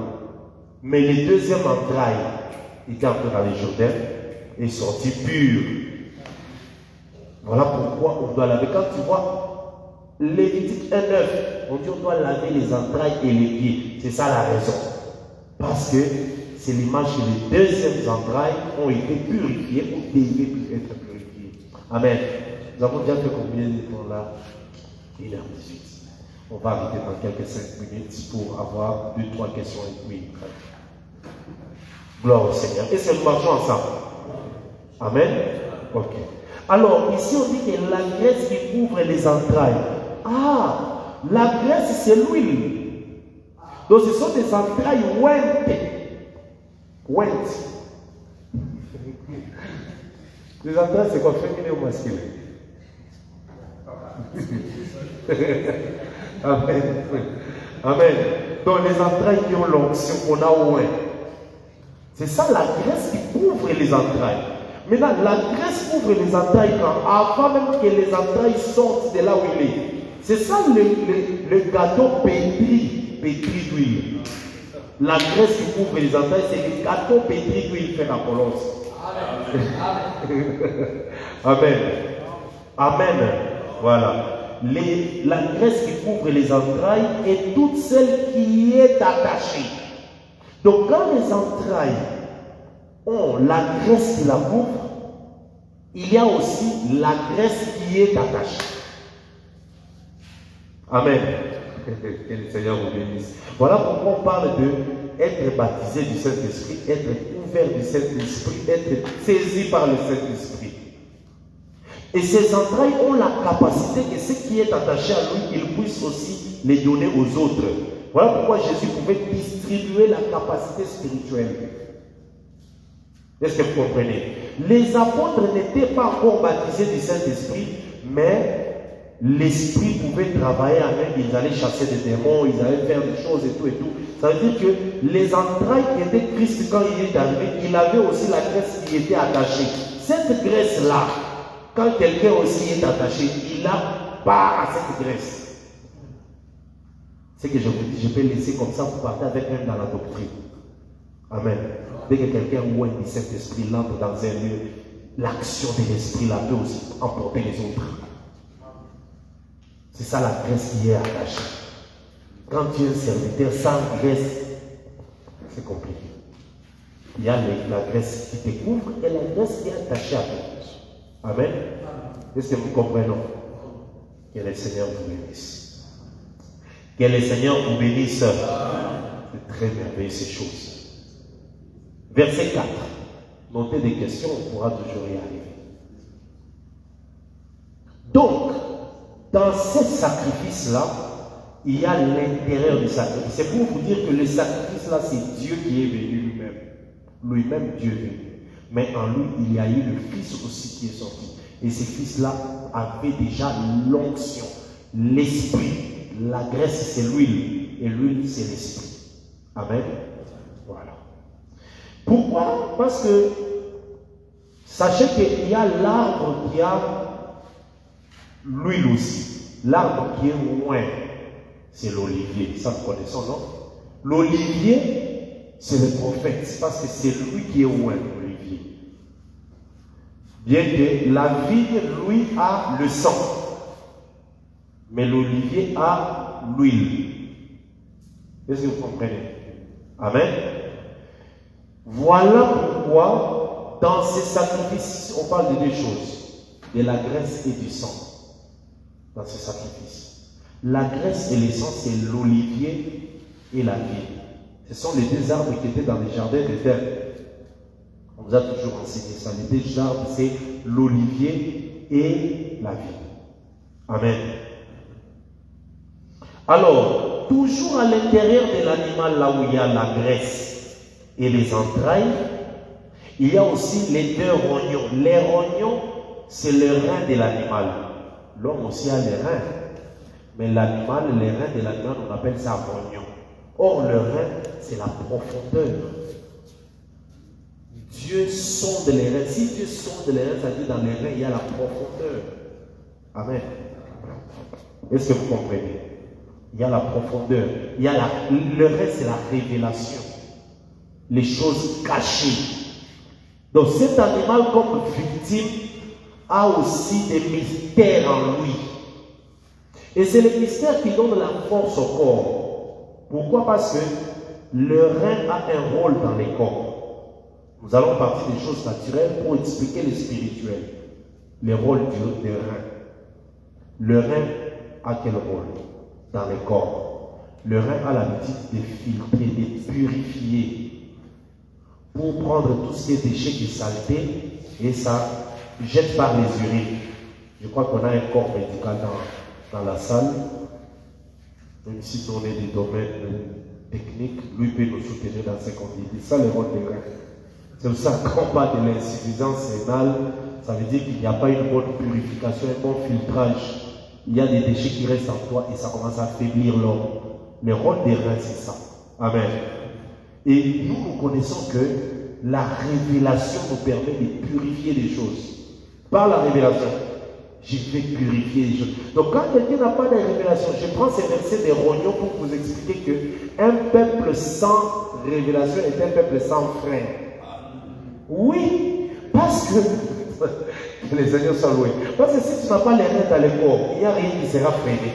Mais les deuxièmes entrailles, il est entré dans les Jourdains et est sorti pur. Voilà pourquoi on doit laver. Quand tu vois Lévitique 1:9, on dit on doit laver les entrailles et les pieds. C'est ça la raison. Parce que c'est l'image que les deuxièmes entrailles ont été purifiées ou devaient être purifiées. Amen. Nous avons déjà fait combien de temps là? 1h18. On va arrêter dans quelques 5 minutes pour avoir 2-3 questions et puis. Gloire au Seigneur. Et c'est nous marchons ensemble. Amen. Ok. Alors, ici on dit que la graisse qui couvre les entrailles. Ah, la graisse c'est l'huile. Donc ce sont des entrailles ouentes. Ouentes. Les entrailles c'est quoi, féminin ou masculin? Amen. Amen. Donc les entrailles qui ont l'onction qu'on a ouin. C'est ça la graisse qui couvre les entrailles. Maintenant, la graisse couvre les entrailles avant même que les entrailles sortent de là où il est. C'est ça le gâteau pétri d'huile. La graisse qui couvre les entrailles, c'est le gâteau pétri d'huile fait Apollos. Amen. Amen. Voilà. La graisse qui couvre les entrailles est toute celle qui est attachée. Donc quand les entrailles ont la graisse qui la couvre, il y a aussi la graisse qui est attachée. Amen. Que le Seigneur vous bénisse. Voilà pourquoi on parle de être baptisé du Saint-Esprit, être ouvert du Saint-Esprit, être saisi par le Saint-Esprit. Et ces entrailles ont la capacité que ce qui est attaché à lui, il puisse aussi les donner aux autres. Voilà pourquoi Jésus pouvait distribuer la capacité spirituelle. Est-ce que vous comprenez? Les apôtres n'étaient pas encore baptisés du Saint-Esprit, mais l'Esprit pouvait travailler avec eux. Ils allaient chasser des démons, ils allaient faire des choses et tout et tout. Ça veut dire que les entrailles qui étaient Christ quand il est arrivé, il avait aussi la graisse qui était attachée. Cette graisse-là, quand quelqu'un aussi est attaché, il a part à cette graisse. C'est que je vous dis, je peux laisser comme ça, vous partez avec même dans la doctrine. Amen. Dès que quelqu'un ou un du Saint-Esprit l'entre dans un lieu, l'action de l'Esprit là peut aussi emporter les autres. C'est ça la graisse qui est attachée. Quand tu es un serviteur sans graisse, c'est compliqué. Il y a la graisse qui te couvre et la graisse qui est attachée à toi. Amen. Est-ce que vous comprenez? Que le Seigneur vous bénisse. Que le Seigneur vous bénisse. C'est très merveilleux ces choses. Verset 4. Notez des questions, on pourra toujours y arriver. Donc, dans ce sacrifice-là, il y a l'intérieur du sacrifice. C'est pour vous dire que le sacrifice-là, c'est Dieu qui est venu lui-même. Lui-même, Dieu est venu. Mais en lui, il y a eu le Fils aussi qui est sorti. Et ce Fils-là avait déjà l'onction, l'Esprit. La graisse, c'est l'huile. Et l'huile, c'est l'Esprit. Amen. Voilà. Pourquoi? Parce que sachez qu'il y a l'arbre qui a l'huile aussi. L'arbre qui est loin, c'est l'olivier. Ça, vous connaissez, non? L'olivier, c'est le prophète. Parce que c'est lui qui est loin, l'olivier. Bien que la vigne, lui, a le sang. Mais l'olivier a l'huile. Est-ce que vous comprenez? Amen. Voilà pourquoi, dans ces sacrifices, on parle de deux choses. De la graisse et du sang. Dans ces sacrifices. La graisse et le sang, c'est l'olivier et la vigne. Ce sont les deux arbres qui étaient dans les jardins d'Éden. On nous a toujours enseigné ça. Les deux arbres, c'est l'olivier et la vigne. Amen. Alors, toujours à l'intérieur de l'animal, là où il y a la graisse et les entrailles, il y a aussi les deux rognons. Les rognons, c'est le rein de l'animal. L'homme aussi a les reins. Mais l'animal, les reins de l'animal, on appelle ça rognon. Or, le rein, c'est la profondeur. Dieu sonde les reins. Si Dieu sonde les reins, ça veut dire dans les reins, il y a la profondeur. Amen. Est-ce que vous comprenez? Il y a la profondeur. Il y a le rein, c'est la révélation. Les choses cachées. Donc cet animal comme victime a aussi des mystères en lui. Et c'est les mystères qui donnent la force au corps. Pourquoi? Parce que le rein a un rôle dans les corps. Nous allons partir des choses naturelles pour expliquer le spirituel. Les rôles du rein. Le rein a quel rôle dans les corps? Le rein a l'habitude de filtrer, de purifier, pour prendre tout ce qui est déchets, qui est saleté, et ça jette par les urines. Je crois qu'on a un corps médical dans la salle. Même si on est des domaines techniques, lui peut nous soutenir dans ce qu'on dit. C'est ça le rôle des reins. C'est pour ça qu'on parle de l'insuffisance rénale. Ça veut dire qu'il n'y a pas une bonne purification, un bon filtrage. Il y a des déchets qui restent en toi et ça commence à affaiblir l'homme. Le rôle des reins, c'est ça. Amen. Et nous connaissons que la révélation nous permet de purifier les choses. Par la révélation, je vais purifier les choses. Donc quand quelqu'un n'a pas de révélation, je prends ces versets des rognons pour vous expliquer qu'un peuple sans révélation est un peuple sans frein. Oui, parce que les Seigneurs sont loués. Parce que si tu n'as pas les reins dans le corps, il n'y a rien qui sera freiné.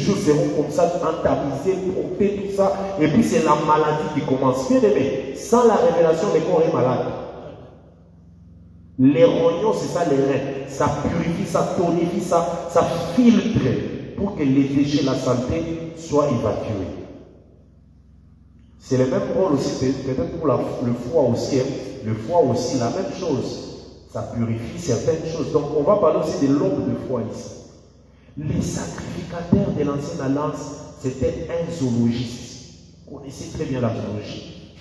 choses seront comme ça, entamisées, portées, tout ça. Et puis c'est la maladie qui commence. Bien aimé, sans la révélation, le corps est malade. Les rognons, c'est ça les reins. Ça purifie, ça tonifie, ça filtre pour que les déchets, la saleté soient évacués. C'est le même rôle aussi, peut-être pour le foie aussi. Hein. Le foie aussi, la même chose. Ça purifie certaines choses. Donc on va parler aussi de l'aube de foie ici. Les sacrificateurs de l'ancienne alliance, c'était un zoologiste. Vous connaissez très bien la zoologie.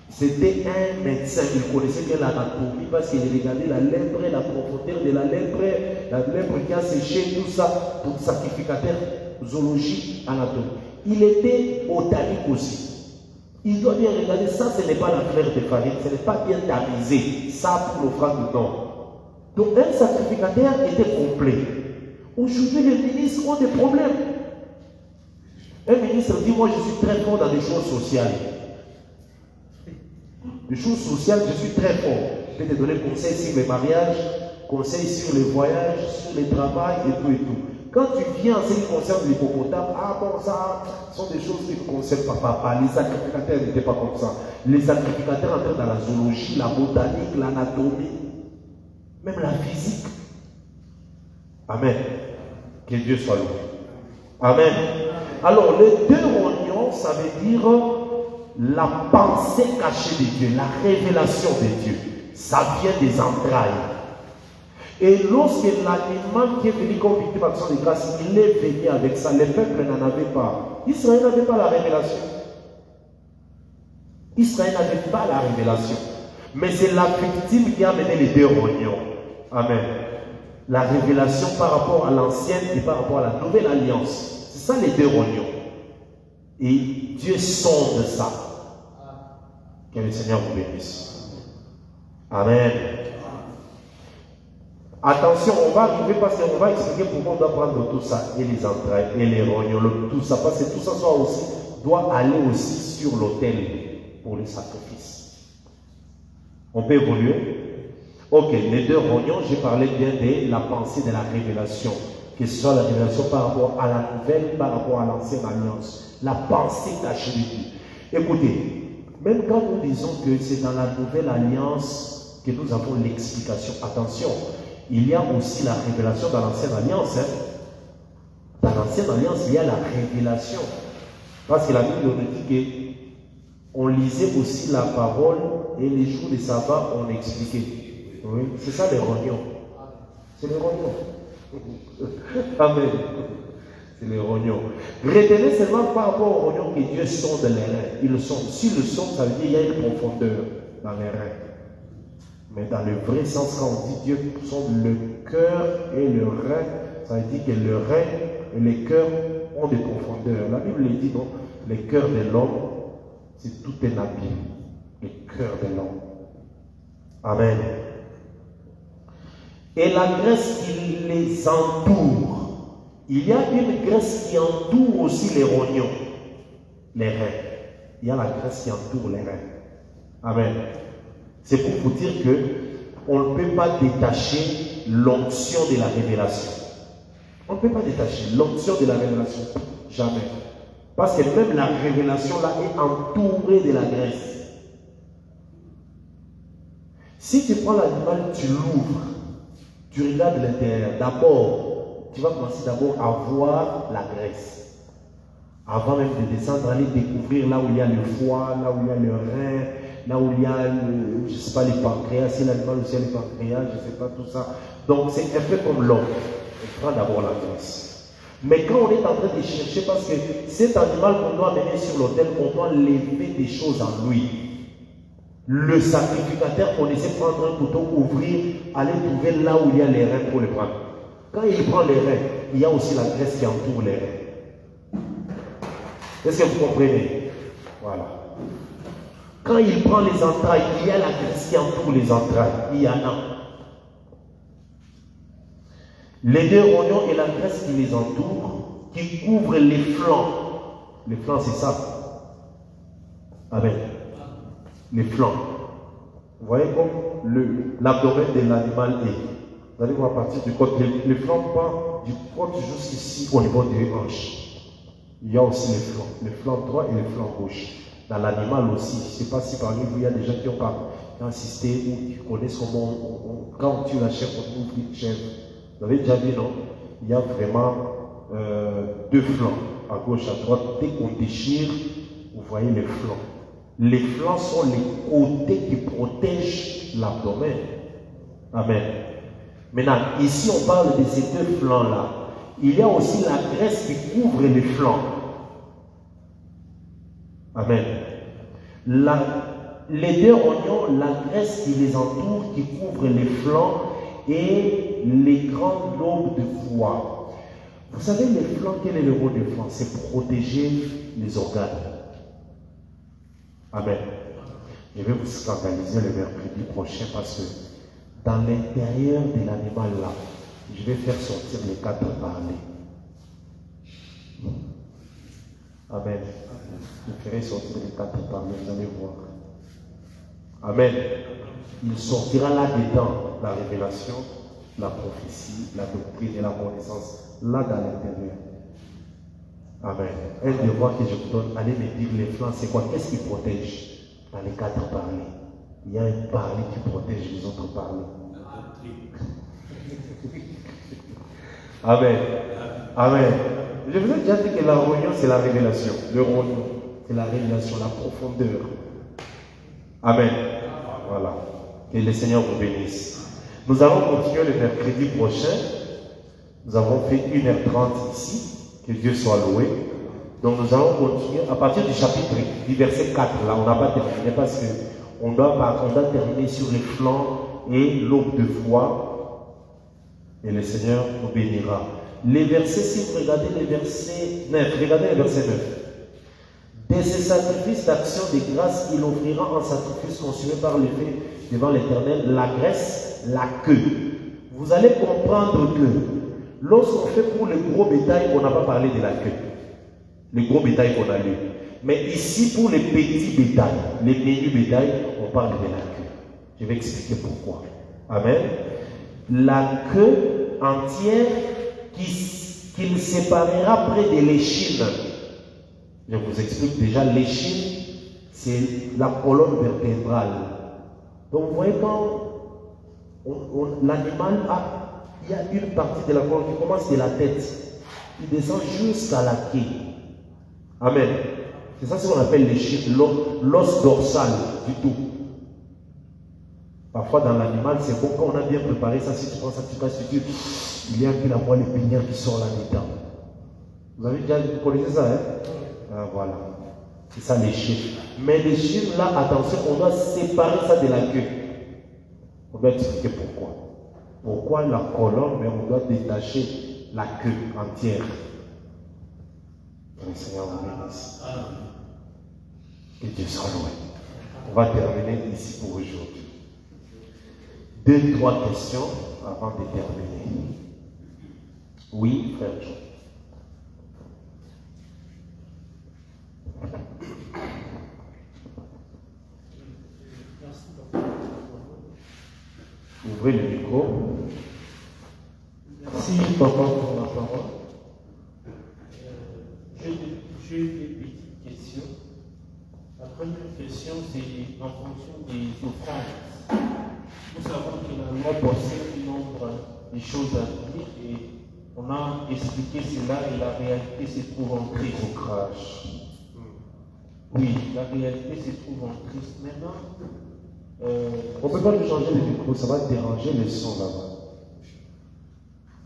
C'était un médecin, il connaissait bien l'anatomie parce qu'il regardait la lèpre, la profondeur de la lèpre qui a séché, tout ça, pour sacrificateur, zoologie, anatomie. Il était botanique aussi. Il doit bien regarder, ça ce n'est pas la fleur de farine, ce n'est pas bien tamisé, ça pour l'offrande, non. Donc un sacrificateur était complet. Aujourd'hui, les ministres ont des problèmes. Un ministre dit, moi je suis très fort dans les choses sociales. Les choses sociales, je suis très fort. Je peux te donner conseils sur les mariages, conseils sur les voyages, sur les travails et tout et tout. Quand tu viens en ce qui concerne l'hippopotame, ah bon, ça sont des choses qui ne concernent pas papa. Les sacrificateurs n'étaient pas comme ça. Les sacrificateurs entraient dans la zoologie, la botanique, l'anatomie, même la physique. Amen. Que Dieu soit loué. Amen. Alors, les deux rognons, ça veut dire la pensée cachée de Dieu, la révélation de Dieu. Ça vient des entrailles. Et lorsque l'animal qui est venu comme victime d'action de grâce, il est venu avec ça, le peuple n'en avait pas. Israël n'avait pas la révélation. Israël n'avait pas la révélation. Mais c'est la victime qui a amené les deux rognons. Amen. La révélation par rapport à l'ancienne et par rapport à la nouvelle alliance. C'est ça les deux rognons. Et Dieu sonde ça. Que le Seigneur vous bénisse. Amen. Attention, on va arriver parce qu'on va expliquer pourquoi on doit prendre tout ça, et les entrailles, et les rognons, tout ça, parce que tout ça doit aller aussi sur l'autel pour les sacrifices. On peut évoluer? Ok, les deux rognons, j'ai parlé bien de la pensée de la révélation, que ce soit la révélation par rapport à la nouvelle, par rapport à l'ancienne alliance, la pensée cachée de Dieu. Écoutez, même quand nous disons que c'est dans la nouvelle alliance que nous avons l'explication, attention, il y a aussi la révélation dans l'ancienne alliance. Hein. Dans l'ancienne alliance, il y a la révélation. Parce que la Bible nous dit qu'on lisait aussi la parole et les jours de sabbat, on expliquait. Oui, c'est ça les rognons. C'est les rognons. Amen. C'est les rognons. Retenez seulement par rapport aux rognons que Dieu sonde les reins. Il le sonde. Si le sonde, ça veut dire qu'il y a une profondeur dans les reins. Mais dans le vrai sens, quand on dit Dieu sonde le cœur et le rein, ça veut dire que le rein et le cœur ont des profondeurs. La Bible dit non, le cœur de l'homme, c'est tout un abîme. Le cœur de l'homme. Amen. Et la graisse qui les entoure. Il y a une graisse qui entoure aussi les rognons, les reins. Il y a la graisse qui entoure les reins. Amen. C'est pour vous dire qu'on ne peut pas détacher l'onction de la révélation. On ne peut pas détacher l'onction de la révélation. Jamais. Parce que même la révélation là est entourée de la graisse. Si tu prends l'animal, tu l'ouvres, tu regardes l'intérieur. D'abord, tu vas commencer d'abord à voir la graisse. Avant même de descendre, aller découvrir là où il y a le foie, là où il y a le rein, là où il y a, je ne sais pas, les pancréas, si l'animal aussi a les pancréas, je ne sais pas tout ça. Donc c'est un peu comme l'homme. On prend d'abord la graisse. Mais quand on est en train de chercher, parce que cet animal qu'on doit mener sur l'autel, on doit lever des choses en lui. Le sacrificateur connaissait prendre un couteau, ouvrir, aller trouver là où il y a les reins pour le prendre. Quand il prend les reins, il y a aussi la graisse qui entoure les reins. Est-ce que vous comprenez? Voilà. Quand il prend les entrailles, il y a la graisse qui entoure les entrailles. Il y en a. Les deux rognons et la graisse qui les entoure, qui couvre les flancs. Les flancs, c'est ça. Amen. Les flancs. Vous voyez comme l'abdomen de l'animal est. Vous allez voir à partir du côte, les flancs pas du côte jusqu'ici au niveau des hanches. Il y a aussi les flancs droits et les flancs gauche. Dans l'animal aussi, je ne sais pas si parmi vous il y a des gens qui ont insisté ou qui connaissent comment quand on tue la chèvre, on ouvre une chèvre. Vous avez déjà vu, non? Il y a vraiment deux flancs, à gauche, à droite. Dès qu'on déchire, vous voyez les flancs. Les flancs sont les côtés qui protègent l'abdomen. Amen. Maintenant, ici on parle de ces deux flancs-là. Il y a aussi la graisse qui couvre les flancs. Amen. Les deux oignons, la graisse qui les entoure, qui couvre les flancs et les grands lobes de foie. Vous savez, les flancs, quel est le rôle des flancs? C'est protéger les organes. Amen. Je vais vous scandaliser le mercredi prochain parce que dans l'intérieur de l'animal là, je vais faire sortir les 4 parlers. Amen. Je ferai sortir les 4 parlers, vous allez voir. Amen. Il sortira là-dedans la révélation, la prophétie, la doctrine et la connaissance, là dans l'intérieur. Amen. Un devoir que je vous donne, allez me dire les flancs, c'est quoi? Qu'est-ce qui protège dans les 4 parlers? Il y a un parler qui protège les autres parlers. Amen. Amen. Je vous ai déjà dit que la réunion, c'est la révélation. Le rognon, c'est la révélation, la profondeur. Amen. Voilà. Que le Seigneur vous bénisse. Nous allons continuer le mercredi prochain. Nous avons fait 1h30 ici. Que Dieu soit loué. Donc nous allons continuer à partir du chapitre, du verset 4. Là, on n'a pas terminé parce qu'on doit terminer sur les flancs et l'aube de foi. Et le Seigneur nous bénira. Les versets, si vous regardez les versets 9, regardez le verset 9. De ces sacrifices d'action de grâce, il offrira en sacrifice consumé par le feu devant l'Éternel la graisse, la queue. Vous allez comprendre que lorsqu'on fait pour le gros bétail, on n'a pas parlé de la queue. Le gros bétail qu'on a lu. Mais ici, pour les petits bétails, les menus bétails, on parle de la queue. Je vais expliquer pourquoi. Amen. La queue entière qu'il séparera près de l'échine. Je vous explique déjà, l'échine, c'est la colonne vertébrale. Donc vous voyez quand l'animal il y a une partie de la colonne qui commence de la tête, qui descend jusqu'à la queue. Amen. C'est ça ce qu'on appelle l'échine, l'os dorsal du tout. Parfois dans l'animal, c'est bon quand on a bien préparé ça, si tu prends ça, tu passes sur il y a un peu la moelle épinière qui sort là-dedans. Vous avez déjà connaissez ça, hein? Ah, voilà. C'est ça l'échine. Mais l'échine, là, attention, on doit séparer ça de la queue. On doit expliquer pourquoi. Pourquoi la colonne, mais on doit détacher la queue entière. Que le Seigneur vous bénisse. Que Dieu soit loué. On va terminer ici pour aujourd'hui. 2-3 questions avant de terminer. Oui, frère Jean. Ouvrez le micro. Merci, papa, pour la parole. J'ai des petites questions. La première question, c'est en fonction des offrandes. Nous savons que la loi possède un nombre de choses à dire et on a expliqué cela et la réalité se trouve en Christ. Oui, la réalité se trouve en Christ. Maintenant, on ne peut pas nous changer le micro, ça va déranger le son là-bas.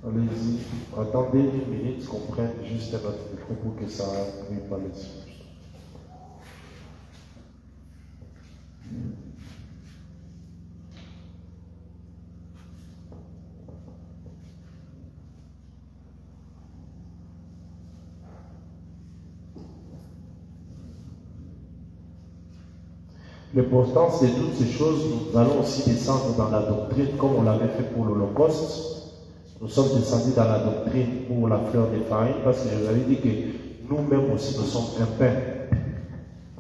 Allez-y, attendez 1 minute qu'on prenne juste notre micro pour que ça ne brille pas le son. L'important, c'est toutes ces choses, nous allons aussi descendre dans la doctrine comme on l'avait fait pour l'Holocauste. Nous sommes descendus dans la doctrine pour la fleur des farines parce que je vous avais dit que nous-mêmes aussi nous sommes un pain.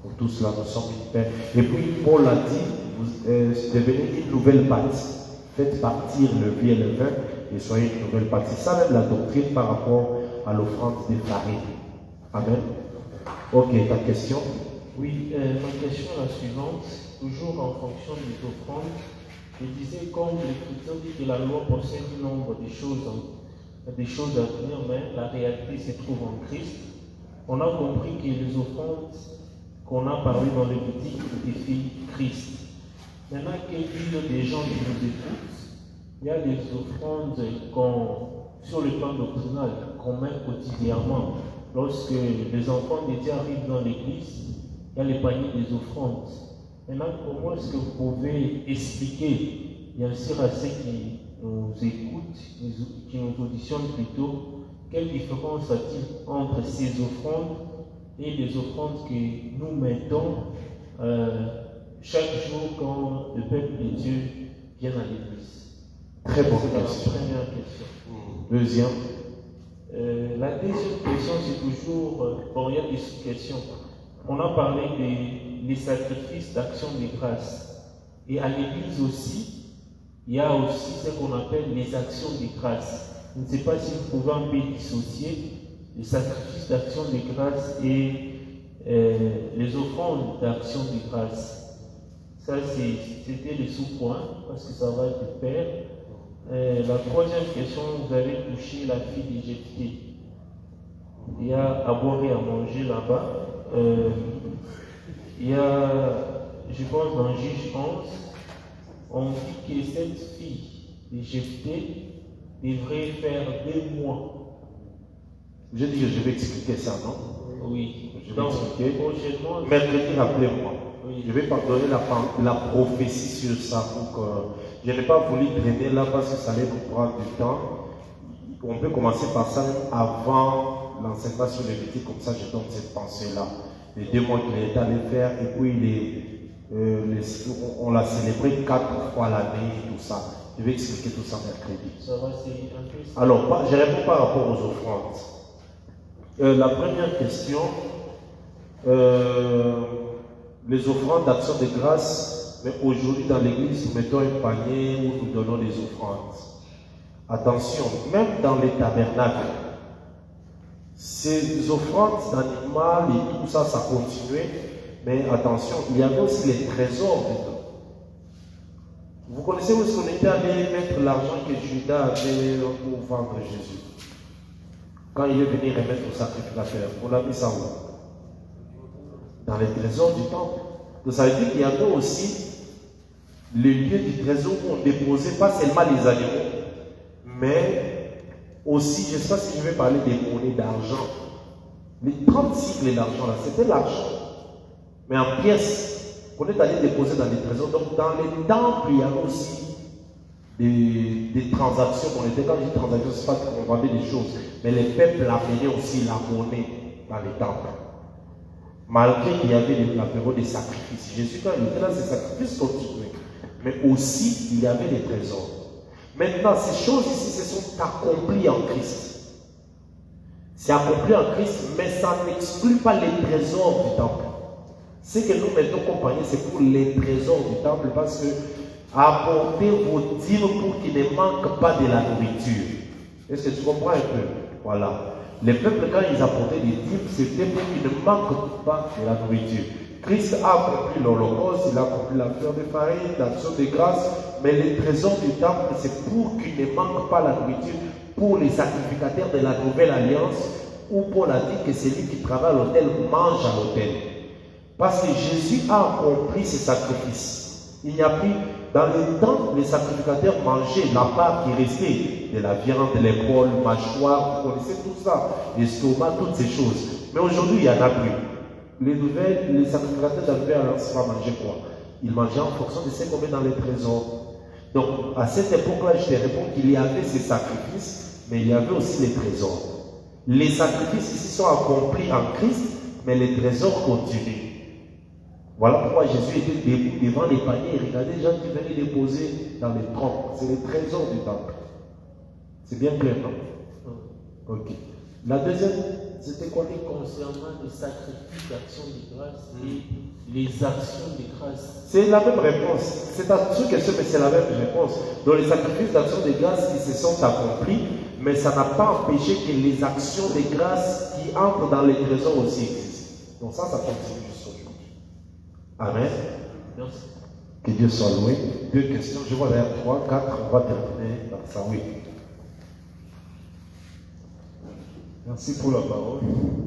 Pour tout cela, nous sommes un pain. Et puis Paul a dit, vous devenez une nouvelle pâte, faites partir le vieux et le vin et soyez une nouvelle partie. Ça même la doctrine par rapport à l'offrande des farines. Amen. Ok, ta question? Oui, ma question est la suivante. Toujours en fonction des offrandes, je disais, comme l'Écriture dit que la loi possède un nombre de choses à venir, mais la réalité se trouve en Christ. On a compris que les offrandes qu'on a parlé dans Lévitique étaient Christ. Maintenant, que disent des gens qui nous écoutent, il y a des offrandes sur le plan doctrinal qu'on met quotidiennement. Lorsque les enfants de Dieu arrivent dans l'église, il y a les paniers des offrandes. Maintenant, comment est-ce que vous pouvez expliquer, bien sûr, à ceux qui nous écoutent, qui nous auditionnent plutôt, quelle différence a-t-il entre ces offrandes et les offrandes que nous mettons chaque jour quand le peuple de Dieu vient à l'église? Très bonne C'est question. la première question. Deuxième. La deuxième question, c'est toujours, bon, il y a des questions. On a parlé des sacrifices d'action de grâce. Et à l'église aussi, il y a aussi ce qu'on appelle les actions de grâce. Je ne sais pas si vous pouvez un peu dissocier les sacrifices d'action de grâce et les offrandes d'action de grâce. Ça, c'était le sous-point, parce que ça va de pair. La troisième question, vous avez touché la fille de Jephthé. Il y a à boire et à manger là-bas. Il y a, je pense, dans Juge 11, on dit que cette fille de Jephthé devrait faire 2 mois. Je dis que je vais expliquer ça, non? Oui. Je vais Donc, expliquer. prochainement, Mercredi, rappelez-moi. oui. Je vais pardonner la prophétie sur ça pour que je n'ai pas voulu traîner là parce que ça allait nous prendre du temps. On peut commencer par ça même avant l'enseignement sur les métiers, comme ça je donne cette pensée-là. Les 2 mois qu'il est allé faire, et puis on l'a célébré 4 fois l'année et tout ça. Je vais expliquer tout ça mercredi. Ça va, c'est un peu ça. Alors, je réponds par rapport aux offrandes. La première question, les offrandes d'action de grâce, mais aujourd'hui dans l'église, nous mettons un panier où nous donnons des offrandes. Attention, même dans les tabernacles, ces offrandes d'animal et tout ça, ça continuait, mais attention, il y avait aussi les trésors dedans. Vous connaissez où est-ce qu'on était allé mettre l'argent que Judas avait pour vendre Jésus? Quand il est venu remettre au sacrificateur, on l'a mis ça où? Dans les trésors du temple. Donc ça veut dire qu'il y avait aussi le lieu du trésor où on déposait pas seulement les animaux, mais aussi, je ne sais pas si je vais parler des monnaies d'argent. Les 30 cycles d'argent là, c'était l'argent. Mais en pièces, qu'on est allé déposer dans les trésors. Donc dans les temples, il y avait aussi des transactions. Quand je dis transactions, ce n'est pas qu'on vendait des choses, mais les peuples amenaient aussi la monnaie dans les temples. Malgré qu'il y avait la période des sacrifices. Jésus, quand il était là, ces sacrifices continuaient. Mais aussi, il y avait des trésors. Maintenant, ces choses ici se sont accomplies en Christ. C'est accompli en Christ, mais ça n'exclut pas les trésors du temple. Ce que nous mettons compagnie, c'est pour les trésors du temple, parce que apportez vos dîmes pour qu'il ne manque pas de la nourriture. Est-ce que tu comprends un peu? Voilà. Les peuples, quand ils apportaient des dîmes, c'était pour qu'ils ne manquent pas de la nourriture. Christ a accompli l'Holocauste, il a accompli la fleur de farine, l'action de grâce, mais les trésors du temple, c'est pour qu'il ne manque pas la nourriture pour les sacrificateurs de la nouvelle alliance, où Paul a dit que celui qui travaille à l'autel mange à l'autel. Parce que Jésus a accompli ses sacrifices. Il n'y a plus, dans le temps, les sacrificateurs mangeaient la part qui restait, de la viande, de l'épaule, mâchoire, vous connaissez tout ça, l'estomac, toutes ces choses. Mais aujourd'hui, il n'y en a plus. Les sacrificateurs de la nouvelle alliance vont manger quoi? Ils mangeaient en fonction de ce qu'on met dans les trésors. Donc, à cette époque-là, je te réponds qu'il y avait ces sacrifices, mais il y avait aussi les trésors. Les sacrifices ici sont accomplis en Christ, mais les trésors continuent. Voilà pourquoi Jésus était debout devant les paniers et regardait les gens qui venaient déposer dans les troncs. C'est les trésors du temple. C'est bien clair, non? Ok. La deuxième c'était quoi? Concernant les sacrifices d'action de grâce et les actions de grâce. C'est la même réponse. C'est un truc question, mais c'est la même réponse. Donc les sacrifices d'action de grâce qui se sont accomplis, mais ça n'a pas empêché que les actions de grâce qui entrent dans les trésors aussi existent. Donc ça continue jusqu'à aujourd'hui. Amen. Merci. Que Dieu soit loué. 2 questions. Je vois d'ailleurs 3, 4. On va terminer par ça. Oui. Merci pour la parole.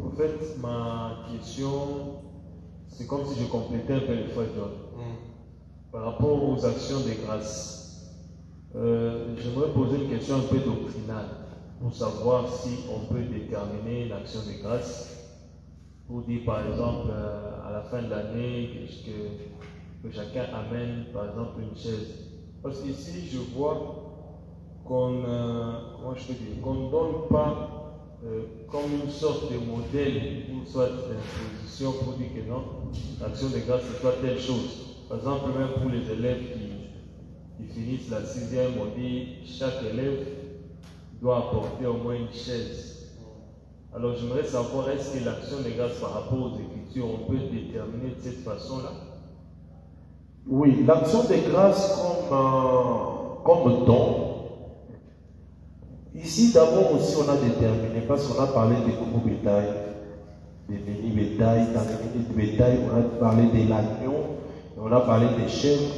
En fait, ma question, c'est comme si je complétais un peu le frère John. Par rapport aux actions de grâce, j'aimerais poser une question un peu doctrinale pour savoir si on peut déterminer une action de grâce. Pour dire par exemple, à la fin de l'année, que chacun amène par exemple une chaise. Parce qu'ici, je vois qu'on ne donne pas comme une sorte de modèle ou soit d'imposition pour dire que non, l'action de grâce c'est pas telle chose. Par exemple, même pour les élèves qui finissent la 6e, on dit chaque élève doit apporter au moins une chaise. Alors j'aimerais savoir, est-ce que l'action de grâce par rapport aux Écritures, on peut déterminer de cette façon-là? Oui, l'action de grâce comme don. Ici, d'abord aussi, on a déterminé, parce qu'on a parlé des gros bétail, des mini-bétail, dans les mini-bétail, on a parlé de l'agneau, on a parlé des chèvres.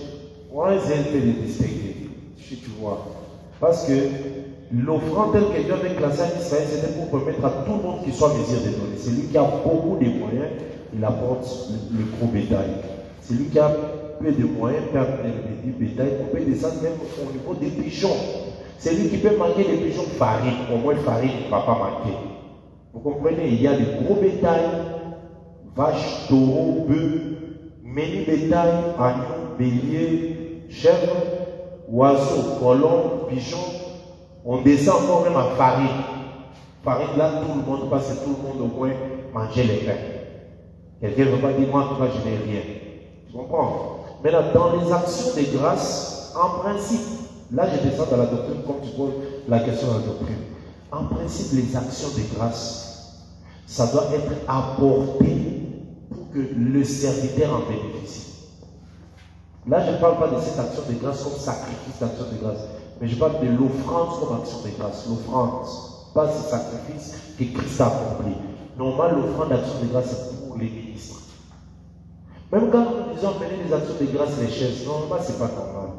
On a essayé de les distinguer, si tu vois. Parce que l'offrande telle que Dieu avait classée en Israël, c'était pour permettre à tout le monde qui soit mesure de donner. C'est lui qui a beaucoup de moyens, il apporte le gros bétail. C'est lui qui a peu de moyens, peut amener le petit bétail, on peut descendre même au niveau des pigeons. C'est lui qui peut manquer les pigeons farine. Au moins, farine ne va pas manquer. Vous comprenez? Il y a des gros bétail, vaches, taureaux, bœufs, mini bétail, agneaux, béliers, chèvres, oiseaux, colombes, pigeons. On descend encore même à farine. Farine, là, tout le monde passe, tout le monde au moins manger les pains. Quelqu'un ne veut pas dire, moi, en tout cas, je n'ai rien. Tu comprends? Maintenant, dans les actions de grâce, en principe, là, je descends dans la doctrine comme tu poses la question de la doctrine. En principe, les actions de grâce, ça doit être apporté pour que le serviteur en bénéficie. Là, je ne parle pas de cette action de grâce comme sacrifice d'action de grâce, mais je parle de l'offrande comme action de grâce. L'offrande, pas ce sacrifice que Christ a accompli. Normalement, l'offrande d'action de grâce, c'est pour les ministres. Même quand nous disons amener les actions de grâce, les chaises, normalement, ce n'est pas normal.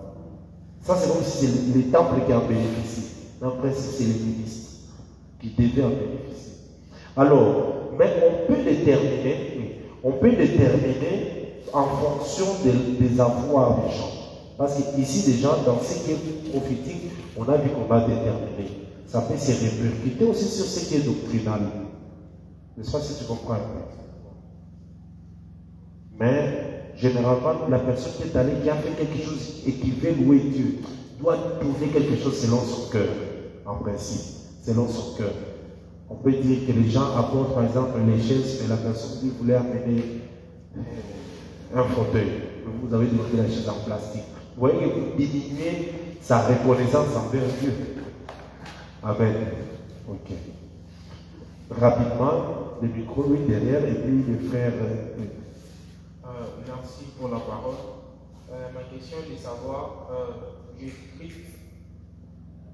Ça, c'est comme si c'est les temples qui en bénéficient. En principe, c'est les ministres qui devaient en bénéficier. Alors, mais on peut déterminer en fonction des avoirs des gens. Parce qu'ici, déjà, dans ce qui est prophétique, on a vu qu'on va déterminer. Ça peut se répercuter aussi sur ce qui est doctrinal. Je ne sais pas si tu comprends un peu. Mais généralement, la personne qui est allée, qui a fait quelque chose et qui veut louer Dieu, doit trouver quelque chose selon son cœur, en principe, selon son cœur. On peut dire que les gens apportent par exemple les chaises, mais la personne qui voulait amener un fauteuil. Vous avez demandé la chaise en plastique. Vous voyez que vous diminuez sa reconnaissance envers Dieu. Amen. Ok. Rapidement, le micro, oui, derrière, et puis le frère. Merci pour la parole. Ma question est de savoir, Jésus-Christ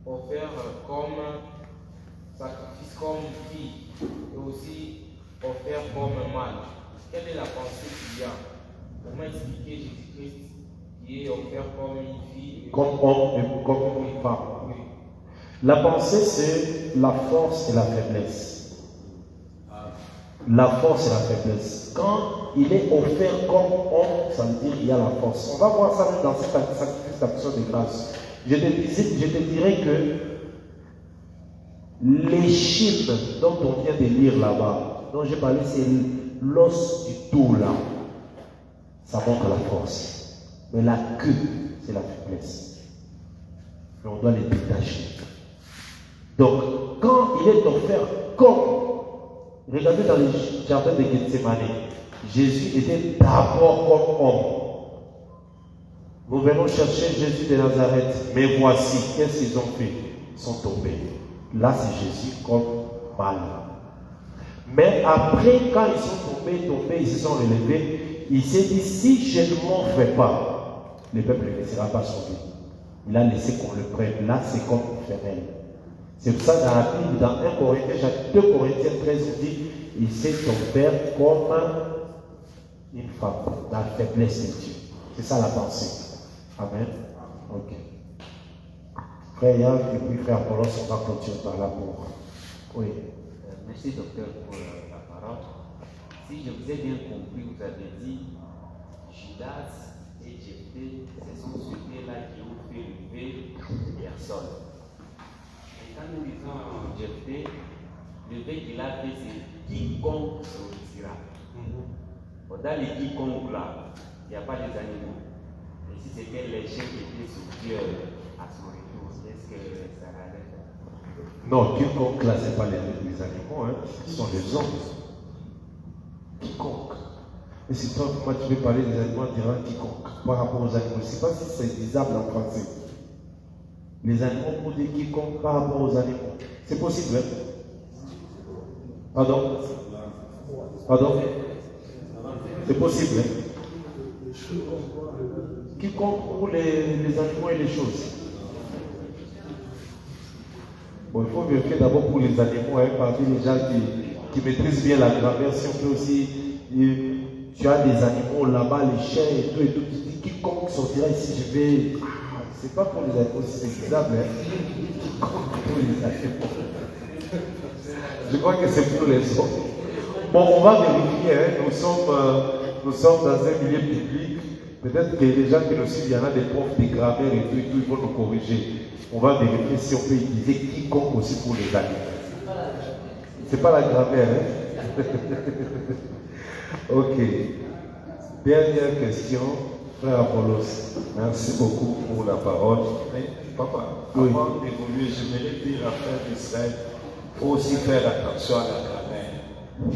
offert comme sacrifice, comme vie, et aussi offert comme mal. Quelle est la pensée qu'il y a? Comment expliquer Jésus-Christ qui est offert comme une vie, comme homme et comme une femme? Oui. La pensée, c'est la force et la faiblesse. La force et la faiblesse. Quand il est offert comme homme, ça veut dire qu'il y a la force. On va voir ça même dans cette sacrifice d'action de grâce. Je te dirais que l'échine dont on vient de lire là-bas, dont j'ai parlé, c'est l'os du dos là. Ça montre la force. Mais la queue, c'est la faiblesse. Mais on doit les détacher. Donc, quand il est offert comme, regardez dans les jardins de Gethsemane, Jésus était d'abord comme homme. Nous venons chercher Jésus de Nazareth, mais voici, qu'est-ce qu'ils ont fait? Ils sont tombés. Là, c'est Jésus comme mal. Mais après, quand ils sont tombés, ils se sont relevés, il s'est dit, si je ne m'en fais pas, le peuple ne sera pas sauvé. Il a laissé qu'on le prenne. Là, c'est comme infernal. C'est pour ça dans la Bible, dans 1 Corinthiens, 2 Corinthiens 13, on dit, il s'est offert comme une femme, la faiblesse de Dieu. C'est ça la pensée. Amen. Ok. Frère Yann et puis frère Apollos, on va continuer par l'amour. Oui. Merci docteur pour la parole. Si je vous ai bien compris, vous avez dit Judas et Jephthé, ce sont ceux-là qui ont fait lever personne. Et quand nous disons Jephthé, le fait qu'il a fait, c'est quiconque sortira. Dans les quiconque là, il n'y a pas des animaux. Et si c'était les chiens qui étaient sortis à son retour, est-ce que ça allait? Non, quiconque là, ce n'est pas les animaux, hein. Ce sont les hommes. Quiconque. Et si toi, moi, tu veux parler des animaux, on dira quiconque par rapport aux animaux. Je ne sais pas si c'est disable en français. Les animaux pour dire quiconque par rapport aux animaux. C'est possible, hein? Pardon? Pardon? C'est possible, hein? Quiconque pour les animaux et les choses. Bon, il faut vérifier d'abord pour les animaux, hein, parmi les gens qui maîtrisent bien la grammaire. Si on peut aussi, tu as des animaux là-bas, les chiens et tout, tu dis quiconque sortira ici, je vais. C'est pas pour les animaux, c'est faisable, hein. Quiconque pour les animaux. Je crois que c'est pour les autres. Bon, on va vérifier, hein. Nous sommes dans un milieu public. Peut-être que les gens qui nous suivent, il y en a des profs de grammaire et tout, ils vont nous corriger. On va vérifier si on peut utiliser quiconque aussi pour les animaux. C'est pas la grammaire, hein? Ok. Dernière question, frère Apollos. Merci beaucoup pour la parole. Mais, papa, Oui. avant d'évoluer, j'aimerais dire à frère Israël, il faut aussi faire attention à la grammaire.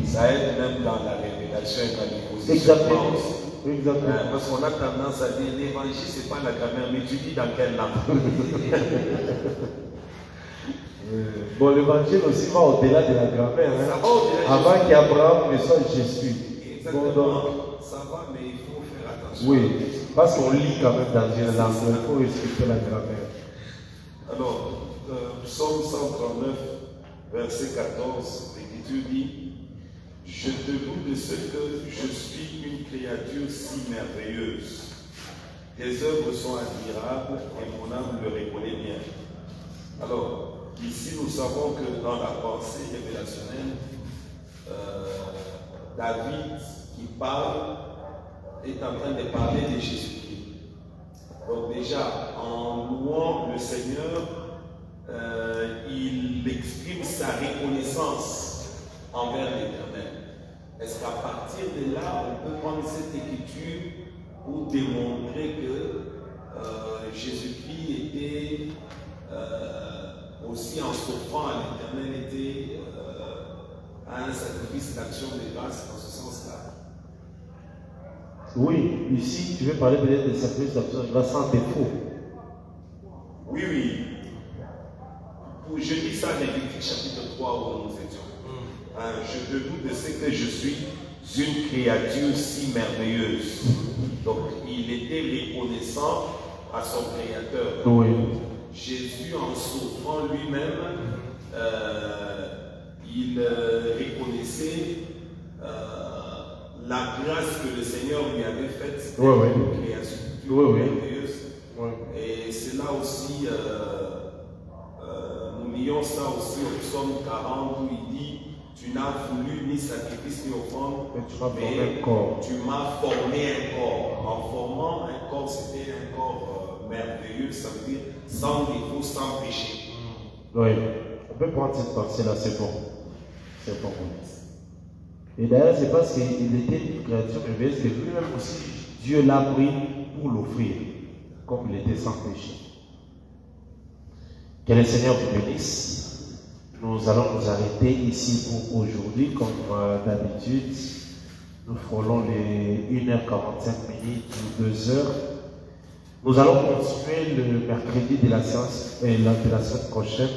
Ça aide même dans la révélation et dans les positions. Exactement. Exactement. Parce qu'on a tendance à dire l'évangile, ce n'est pas la grammaire, mais tu dis dans quelle langue? Bon, l'évangile aussi va au-delà de la grammaire. Hein. Ça va au-delà. Avant qu'Abraham ne soit Jésus. Exactement. Bon, donc, ça va, mais il faut faire attention. oui, parce qu'on lit quand même dans une langue, il faut respecter la grammaire. Alors, Psaume 139, verset 14, l'Écriture dit: je te loue de ce que je suis une créature si merveilleuse. Tes œuvres sont admirables et mon âme le reconnaît bien. Alors, ici nous savons que dans la pensée révélationnelle, David qui parle est en train de parler de Jésus-Christ. Donc déjà, en louant le Seigneur, il exprime sa reconnaissance envers l'Éternel. Est-ce qu'à partir de là, on peut prendre cette écriture pour démontrer que Jésus-Christ était aussi en s'offrant à l'Éternel, était un sacrifice d'action de grâce dans ce sens-là? Oui, ici, tu veux parler peut-être des sacrifices d'action de grâce sans défaut. Oui, oui. Je lis ça dans Lévitique chapitre 3 où nous étions. Je te loue de ce que je suis une créature si merveilleuse. Donc, il était reconnaissant à son Créateur. Oui. Jésus, en souffrant lui-même, il reconnaissait la grâce que le Seigneur lui avait faite. C'était une créature merveilleuse. Oui. Et c'est là aussi, nous lions ça aussi au psaume 40 où il dit: tu n'as voulu ni sacrifice ni offrande, mais tu m'as formé un corps. En formant un corps, c'était un corps merveilleux, ça veut dire sans défaut, sans péché. Oui, on peut prendre cette partie-là, c'est bon. C'est bon. Et d'ailleurs, c'est parce qu'il était une créature merveilleuse que lui-même aussi, Dieu l'a pris pour l'offrir, comme il était sans péché. Que le Seigneur vous bénisse. Nous allons nous arrêter ici pour aujourd'hui, comme d'habitude. Nous frôlons les 1h45 ou 2h. Nous allons continuer le mercredi de la séance et de la semaine prochaine,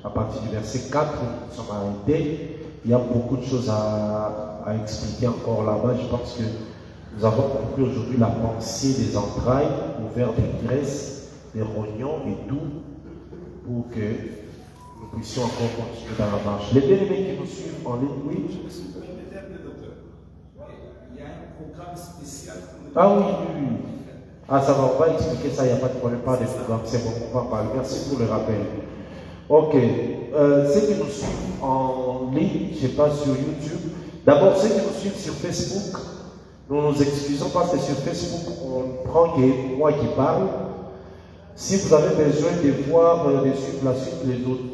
à partir du verset 4, nous sommes arrêtés. il y a beaucoup de choses à expliquer encore là-bas. Je pense que nous avons compris aujourd'hui la pensée des entrailles, ouvert des graisses, des rognons et tout, pour que nous puissions encore continuer dans la marche. Les bien-aimés qui nous suivent en ligne, oui. Je suis peut-être le docteur. Il y a un programme spécial pour le Ah oui, oui, oui. Ah, ça va, on va expliquer ça, il n'y a pas de problème, pas de programme, c'est bon, on va parler. Merci pour le rappel. Ok, ceux qui nous suivent en ligne, je ne sais pas, sur YouTube. D'abord, ceux qui nous suivent sur Facebook, nous nous excusons parce que sur Facebook, on prend que moi qui parle. Si vous avez besoin de voir, de suivre la suite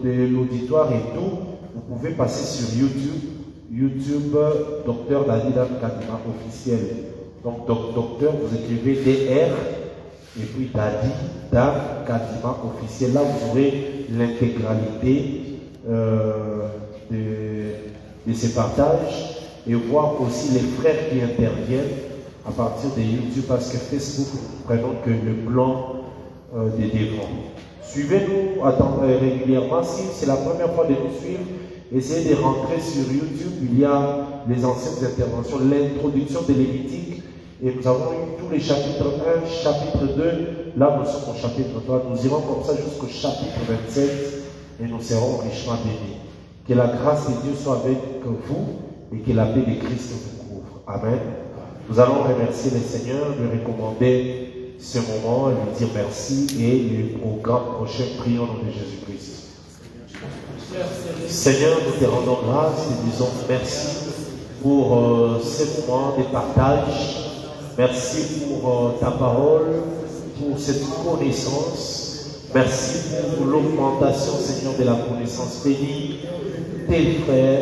de l'auditoire et tout, vous pouvez passer sur YouTube. YouTube, Dr Daniel Kadima officiel. Donc, docteur, vous écrivez DR et puis Dadi, Kadima officiel. Là, vous aurez l'intégralité de ces partages et voir aussi les frères qui interviennent à partir de YouTube parce que Facebook, nous prenons que le plan des devants. Suivez-nous régulièrement. Si c'est la première fois de nous suivre, essayez de rentrer sur YouTube. Il y a les anciennes interventions, l'introduction de Lévitique. Et nous avons eu tous les chapitres 1, chapitre 2. Là, nous sommes au chapitre 3. Nous irons comme ça jusqu'au chapitre 27 et nous serons richement bénis. Que la grâce de Dieu soit avec vous et que la paix de Christ vous couvre. Amen. Nous allons remercier le Seigneur, lui recommander ce moment, lui dire merci et au programme prochain, prions au nom de Jésus-Christ. Seigneur, nous te rendons grâce et disons merci pour ce moment de partage. Merci pour ta parole, pour cette connaissance. Merci pour l'augmentation, Seigneur, de la connaissance. Bénis tes frères,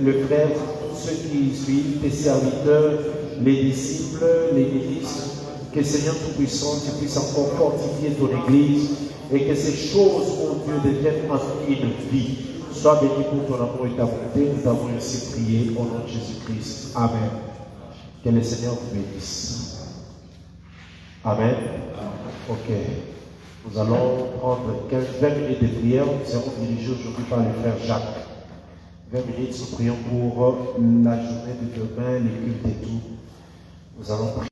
le frère, tous ceux qui suivent, tes serviteurs, les disciples, les ministres. Que Seigneur Tout-Puissant, tu puisses encore fortifier ton Église et que ces choses, mon Dieu, deviennent en une vie. Sois béni pour ton amour et ta bonté. Nous t'avons ainsi prié au nom de Jésus-Christ. Amen. Que le Seigneur vous bénisse. Amen. Ok. Nous allons prendre 20 minutes de prière. Nous serons dirigés aujourd'hui par le frère Jacques. 20 minutes, nous prions pour la journée de demain, les cultes et tout. Nous allons prier.